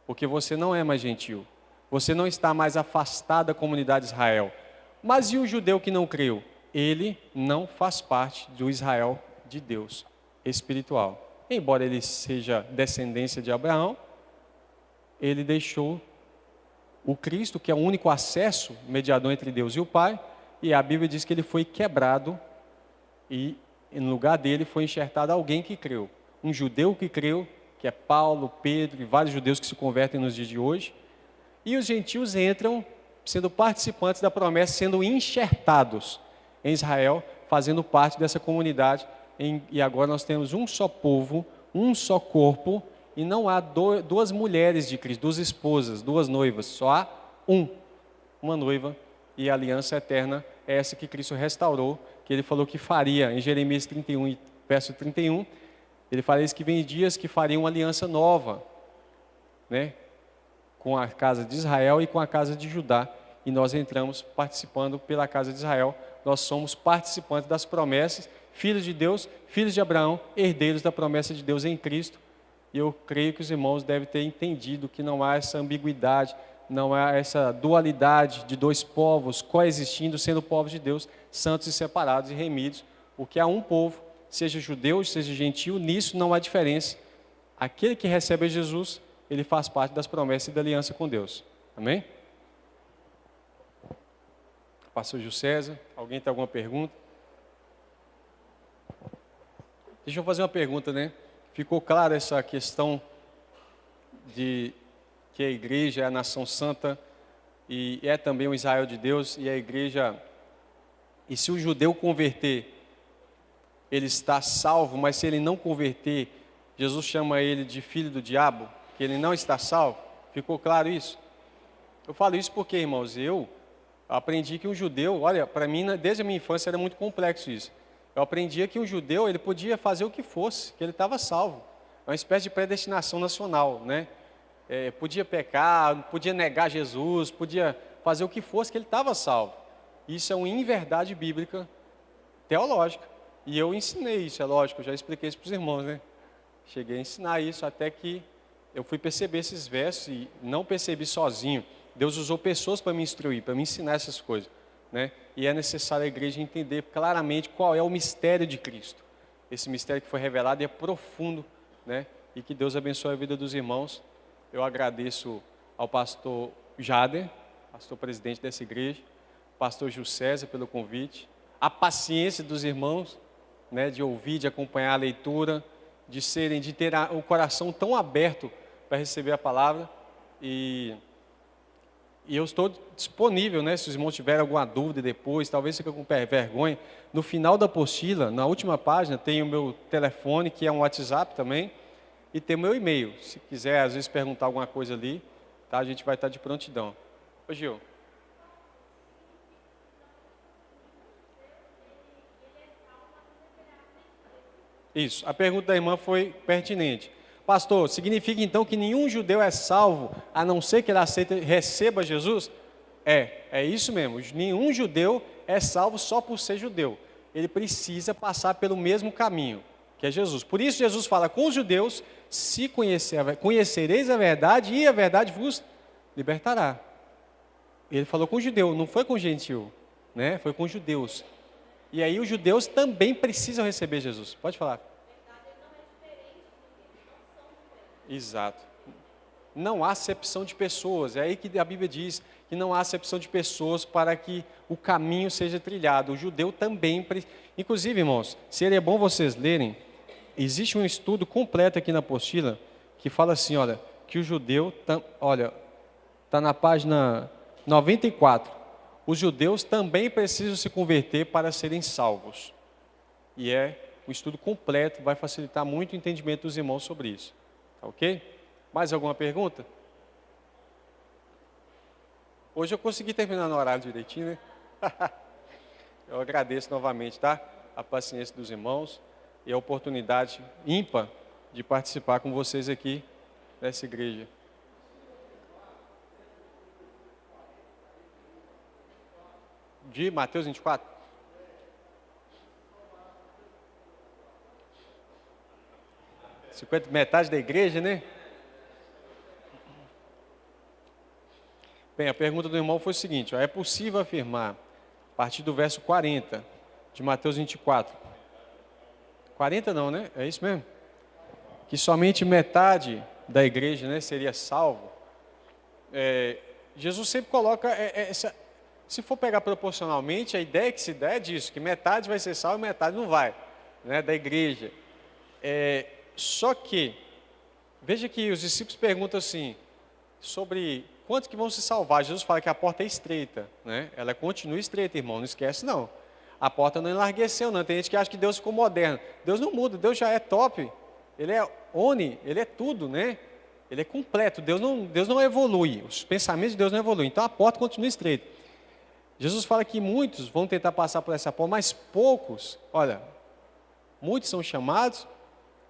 Porque você não é mais gentio, você não está mais afastado da comunidade de Israel. Mas e o judeu que não creu? Ele não faz parte do Israel de Deus espiritual. Embora ele seja descendência de Abraão, ele deixou o Cristo, que é o único acesso, mediador entre Deus e o Pai, e a Bíblia diz que ele foi quebrado e no lugar dele foi enxertado alguém que creu. Um judeu que creu, que é Paulo, Pedro e vários judeus que se convertem nos dias de hoje. E os gentios entram sendo participantes da promessa, sendo enxertados em Israel, fazendo parte dessa comunidade. E agora nós temos um só povo, um só corpo, e não há duas mulheres de Cristo, duas esposas, duas noivas, só há uma noiva, e a aliança eterna é essa que Cristo restaurou, que ele falou que faria, em Jeremias 31, verso 31, ele fala isso, que vem dias que faria uma aliança nova, né? Com a casa de Israel e com a casa de Judá, e nós entramos participando pela casa de Israel, nós somos participantes das promessas, filhos de Deus, filhos de Abraão, herdeiros da promessa de Deus em Cristo, e eu creio que os irmãos devem ter entendido que não há essa ambiguidade, não há essa dualidade de dois povos coexistindo, sendo povos de Deus, santos e separados e remidos, porque há um povo, seja judeu, seja gentil, nisso não há diferença. Aquele que recebe Jesus, ele faz parte das promessas e da aliança com Deus. Amém? Pastor Gil César, alguém tem alguma pergunta? Deixa eu fazer uma pergunta, né? Ficou clara essa questão de que a igreja é a nação santa e é também o Israel de Deus, e a igreja, e se o judeu converter, ele está salvo, mas se ele não converter, Jesus chama ele de filho do diabo, que ele não está salvo. Ficou claro isso? Eu falo isso porque, irmãos, eu aprendi que um judeu, olha, para mim, desde a minha infância era muito complexo isso. Eu aprendia que um judeu, ele podia fazer o que fosse, que ele estava salvo. É uma espécie de predestinação nacional, né? Podia pecar, podia negar Jesus, podia fazer o que fosse, que ele estava salvo. Isso é uma inverdade bíblica teológica. E eu ensinei isso, é lógico, eu já expliquei isso para os irmãos, né? Cheguei a ensinar isso até que eu fui perceber esses versos e não percebi sozinho. Deus usou pessoas para me instruir, para me ensinar essas coisas, né? E é necessário a igreja entender claramente qual é o mistério de Cristo. Esse mistério que foi revelado é profundo, né? E que Deus abençoe a vida dos irmãos. Eu agradeço ao pastor Jader, pastor presidente dessa igreja, pastor Gil César pelo convite, a paciência dos irmãos, né, de ouvir, de acompanhar a leitura, de ter o coração tão aberto para receber a palavra. E eu estou disponível, né, se os irmãos tiverem alguma dúvida depois, talvez fiquem com vergonha. No final da apostila, na última página, tem o meu telefone, que é um WhatsApp também, e tem o meu e-mail. Se quiser, às vezes, perguntar alguma coisa ali, tá, a gente vai estar de prontidão. Ô, Gil. Isso, a pergunta da irmã foi pertinente. Pastor, significa então que nenhum judeu é salvo, a não ser que ele receba Jesus? É isso mesmo. Nenhum judeu é salvo só por ser judeu. Ele precisa passar pelo mesmo caminho, que é Jesus. Por isso Jesus fala com os judeus, se conhecereis a verdade e a verdade vos libertará. Ele falou com o judeu, não foi com o gentil, né? Foi com os judeus. E aí os judeus também precisam receber Jesus. Pode falar. Exato. Não há acepção de pessoas. É aí que a Bíblia diz que não há acepção de pessoas para que o caminho seja trilhado. O judeu também. Inclusive, irmãos, seria bom vocês lerem. Existe um estudo completo aqui na apostila que fala assim, olha, que o judeu, olha, está na página 94. Os judeus também precisam se converter para serem salvos. E um estudo completo, vai facilitar muito o entendimento dos irmãos sobre isso. Tá ok? Mais alguma pergunta? Hoje eu consegui terminar no horário direitinho, né? Eu agradeço novamente, tá? A paciência dos irmãos e a oportunidade ímpar de participar com vocês aqui nessa igreja. De Mateus 24? Metade da igreja, né? Bem, a pergunta do irmão foi o seguinte, ó, é possível afirmar, a partir do verso 40 de Mateus 24, 40 não, né? É isso mesmo? Que somente metade da igreja, né, seria salvo. Jesus sempre coloca essa... Se for pegar proporcionalmente, a ideia que se dá é disso, que metade vai ser salvo e metade não vai, né, da igreja. Só que, veja que os discípulos perguntam assim, sobre quantos que vão se salvar. Jesus fala que a porta é estreita, né? Ela continua estreita, irmão, não esquece não. A porta não enlargueceu não, tem gente que acha que Deus ficou moderno. Deus não muda, Deus já é top, Ele é Ele é tudo, né? Ele é completo, Deus não evolui, os pensamentos de Deus não evoluem, então a porta continua estreita. Jesus fala que muitos vão tentar passar por essa porta, mas poucos, olha, muitos são chamados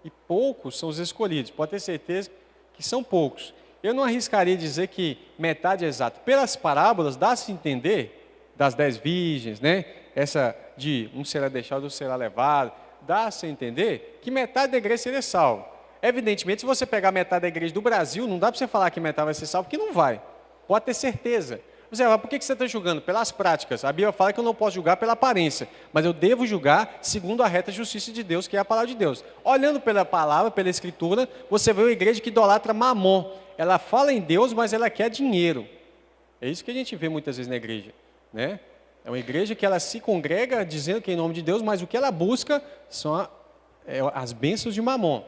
e poucos são os escolhidos. Pode ter certeza que são poucos. Eu não arriscaria dizer que metade é exato. Pelas parábolas, dá-se a entender, das 10 virgens, né? Essa de um será deixado, outro será levado, dá-se a entender que metade da igreja seria salvo. Evidentemente, se você pegar metade da igreja do Brasil, não dá para você falar que metade vai ser salvo, porque não vai. Pode ter certeza. Você fala, por que você está julgando? Pelas práticas. A Bíblia fala que eu não posso julgar pela aparência, mas eu devo julgar segundo a reta justiça de Deus, que é a palavra de Deus. Olhando pela palavra, pela escritura, você vê uma igreja que idolatra mamon. Ela fala em Deus, mas ela quer dinheiro. É isso que a gente vê muitas vezes na igreja, né? É uma igreja que ela se congrega dizendo que é em nome de Deus, mas o que ela busca são as bênçãos de mamon.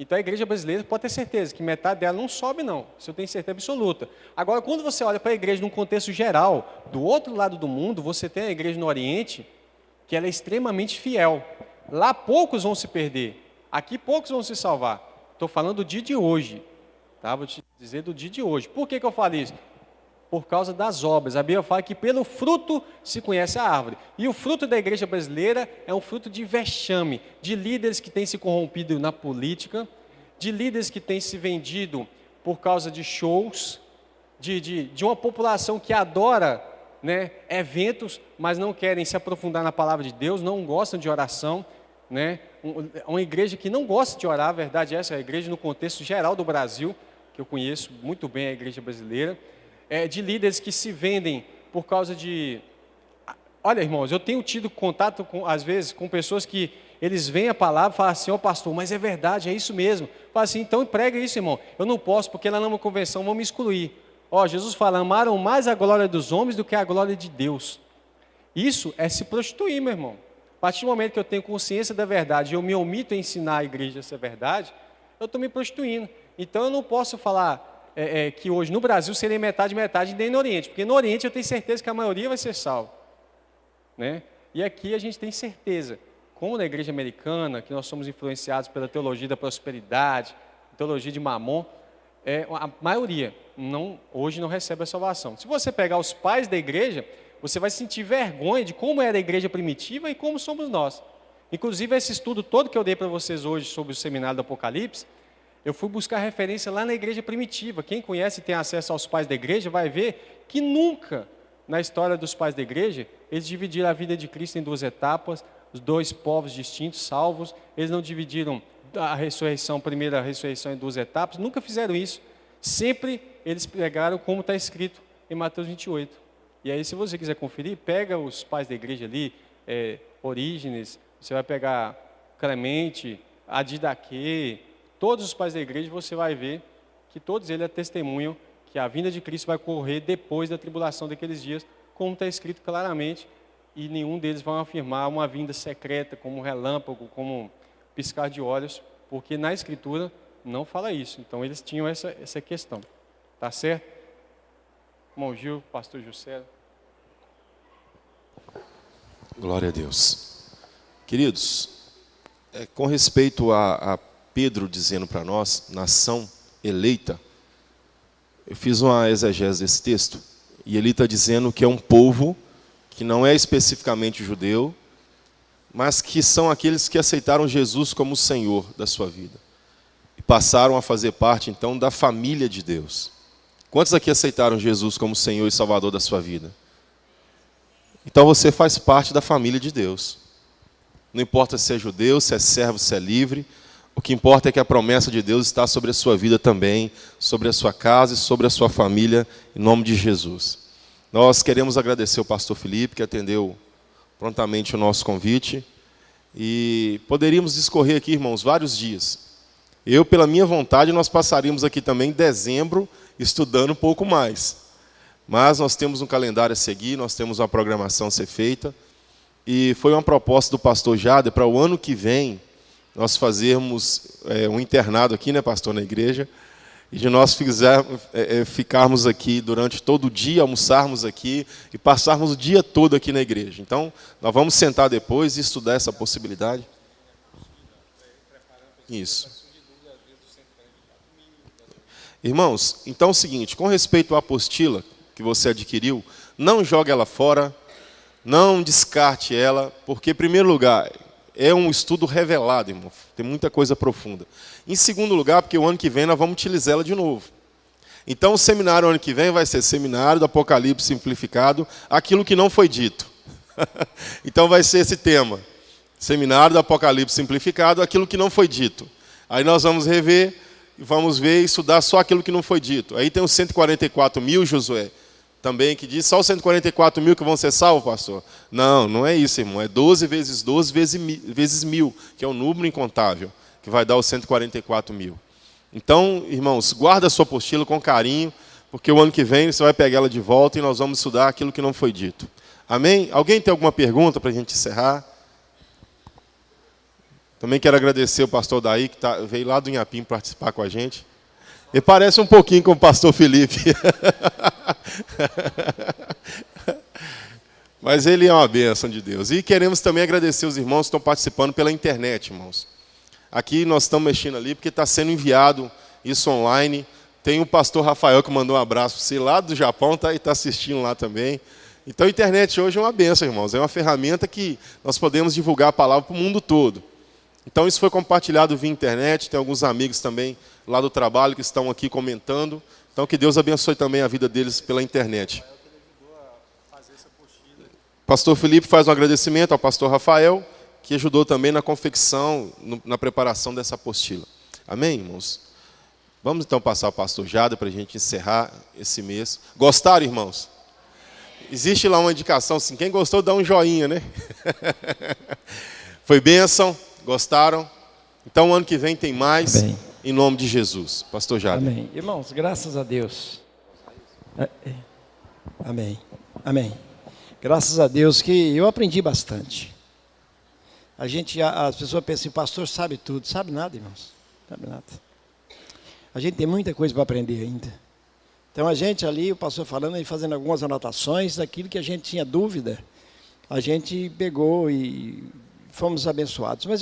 Então a igreja brasileira pode ter certeza que metade dela não sobe, não. Isso eu tenho certeza absoluta. Agora, quando você olha para a igreja num contexto geral, do outro lado do mundo, você tem a igreja no Oriente, que ela é extremamente fiel. Lá poucos vão se perder. Aqui poucos vão se salvar. Estou falando do dia de hoje. Tá? Vou te dizer do dia de hoje. Por que eu falo isso? Por causa das obras. A Bíblia fala que pelo fruto se conhece a árvore. E o fruto da igreja brasileira é um fruto de vexame, de líderes que têm se corrompido na política, de líderes que têm se vendido por causa de shows, de uma população que adora, né, eventos, mas não querem se aprofundar na palavra de Deus, não gostam de oração, né? Uma igreja que não gosta de orar, a verdade é essa, a igreja no contexto geral do Brasil, que eu conheço muito bem a igreja brasileira, de líderes que se vendem por causa de... Olha, irmãos, eu tenho tido contato, às vezes, com pessoas que eles veem a palavra e falam assim, pastor, mas é verdade, é isso mesmo. Fala assim, então prega isso, irmão. Eu não posso, porque lá numa convenção vão me excluir. Jesus fala, amaram mais a glória dos homens do que a glória de Deus. Isso é se prostituir, meu irmão. A partir do momento que eu tenho consciência da verdade e eu me omito em ensinar a igreja essa verdade, eu estou me prostituindo. Então eu não posso falar que hoje no Brasil seria metade, nem no Oriente, porque no Oriente eu tenho certeza que a maioria vai ser salva, né? E aqui a gente tem certeza, como na igreja americana, que nós somos influenciados pela teologia da prosperidade, teologia de Mamon, a maioria hoje não recebe a salvação. Se você pegar os pais da igreja, você vai sentir vergonha de como era a igreja primitiva e como somos nós. Inclusive, esse estudo todo que eu dei para vocês hoje sobre o seminário do Apocalipse, eu fui buscar referência lá na igreja primitiva. Quem conhece e tem acesso aos pais da igreja vai ver que nunca, na história dos pais da igreja, eles dividiram a vida de Cristo em duas etapas, os dois povos distintos, salvos. Eles não dividiram a primeira ressurreição em duas etapas, nunca fizeram isso. Sempre eles pregaram como está escrito em Mateus 28. E aí, se você quiser conferir, pega os pais da igreja ali, Orígenes, você vai pegar Clemente, Adidaquê, todos os pais da igreja, você vai ver que todos eles testemunham que a vinda de Cristo vai ocorrer depois da tribulação daqueles dias, como está escrito claramente, e nenhum deles vai afirmar uma vinda secreta, como um relâmpago, como um piscar de olhos, porque na Escritura não fala isso. Então, eles tinham essa questão. Tá certo? Irmão Gil, pastor José. Glória a Deus. Queridos, com respeito a Pedro dizendo para nós, nação eleita, eu fiz uma exegese desse texto, e ele está dizendo que é um povo que não é especificamente judeu, mas que são aqueles que aceitaram Jesus como o Senhor da sua vida. E passaram a fazer parte, então, da família de Deus. Quantos aqui aceitaram Jesus como Senhor e Salvador da sua vida? Então você faz parte da família de Deus. Não importa se é judeu, se é servo, se é livre. O que importa é que a promessa de Deus está sobre a sua vida também, sobre a sua casa e sobre a sua família, em nome de Jesus. Nós queremos agradecer ao pastor Felipe, que atendeu prontamente o nosso convite. E poderíamos discorrer aqui, irmãos, vários dias. Eu, pela minha vontade, nós passaríamos aqui também em dezembro, estudando um pouco mais. Mas nós temos um calendário a seguir, nós temos uma programação a ser feita. E foi uma proposta do pastor Jader para o ano que vem nós fazermos um internado aqui, né, pastor, na igreja, e de nós ficarmos aqui durante todo o dia, almoçarmos aqui e passarmos o dia todo aqui na igreja. Então, nós vamos sentar depois e estudar essa possibilidade. Isso. Irmãos, então é o seguinte, com respeito à apostila que você adquiriu, não jogue ela fora, não descarte ela, porque, em primeiro lugar, é um estudo revelado, irmão, tem muita coisa profunda. Em segundo lugar, porque o ano que vem nós vamos utilizá-la de novo. Então, o seminário ano que vem vai ser seminário do Apocalipse simplificado, aquilo que não foi dito. Então, vai ser esse tema, seminário do Apocalipse simplificado, aquilo que não foi dito. Aí nós vamos rever, vamos ver e estudar só aquilo que não foi dito. Aí tem os 144 mil, Josué, também, que diz só os 144 mil que vão ser salvos, pastor. Não, não é isso, irmão. É 12 vezes 12 vezes 1000, que é um número incontável, que vai dar os 144 mil. Então, irmãos, guarda a sua apostila com carinho, porque o ano que vem você vai pegar ela de volta e nós vamos estudar aquilo que não foi dito. Amém? Alguém tem alguma pergunta para a gente encerrar? Também quero agradecer o pastor Daí, que veio lá do Inhapim participar com a gente. Ele parece um pouquinho com o pastor Felipe. Mas ele é uma bênção de Deus. E queremos também agradecer os irmãos que estão participando pela internet, irmãos. Aqui nós estamos mexendo ali, porque está sendo enviado isso online. Tem o pastor Rafael que mandou um abraço para você lá do Japão, e está assistindo lá também. Então a internet hoje é uma bênção, irmãos. É uma ferramenta que nós podemos divulgar a palavra para o mundo todo. Então isso foi compartilhado via internet. Tem alguns amigos também lá do trabalho que estão aqui comentando. Então que Deus abençoe também a vida deles pela internet. Pastor Felipe faz um agradecimento ao pastor Rafael, que ajudou também na confecção, na preparação dessa apostila. Amém, irmãos? Vamos então passar ao pastor Jada para a gente encerrar esse mês. Gostaram, irmãos? Existe lá uma indicação, assim, quem gostou dá um joinha, né? Foi bênção? Gostaram? Então, ano que vem tem mais, amém. Em nome de Jesus. Pastor Jada. Amém. Irmãos, graças a Deus. Amém. Amém. Graças a Deus que eu aprendi bastante. As pessoas pensam, o pastor sabe tudo. Sabe nada, irmãos. Sabe nada. A gente tem muita coisa para aprender ainda. Então a gente ali, o pastor falando e fazendo algumas anotações daquilo que a gente tinha dúvida, a gente pegou e fomos abençoados. Mas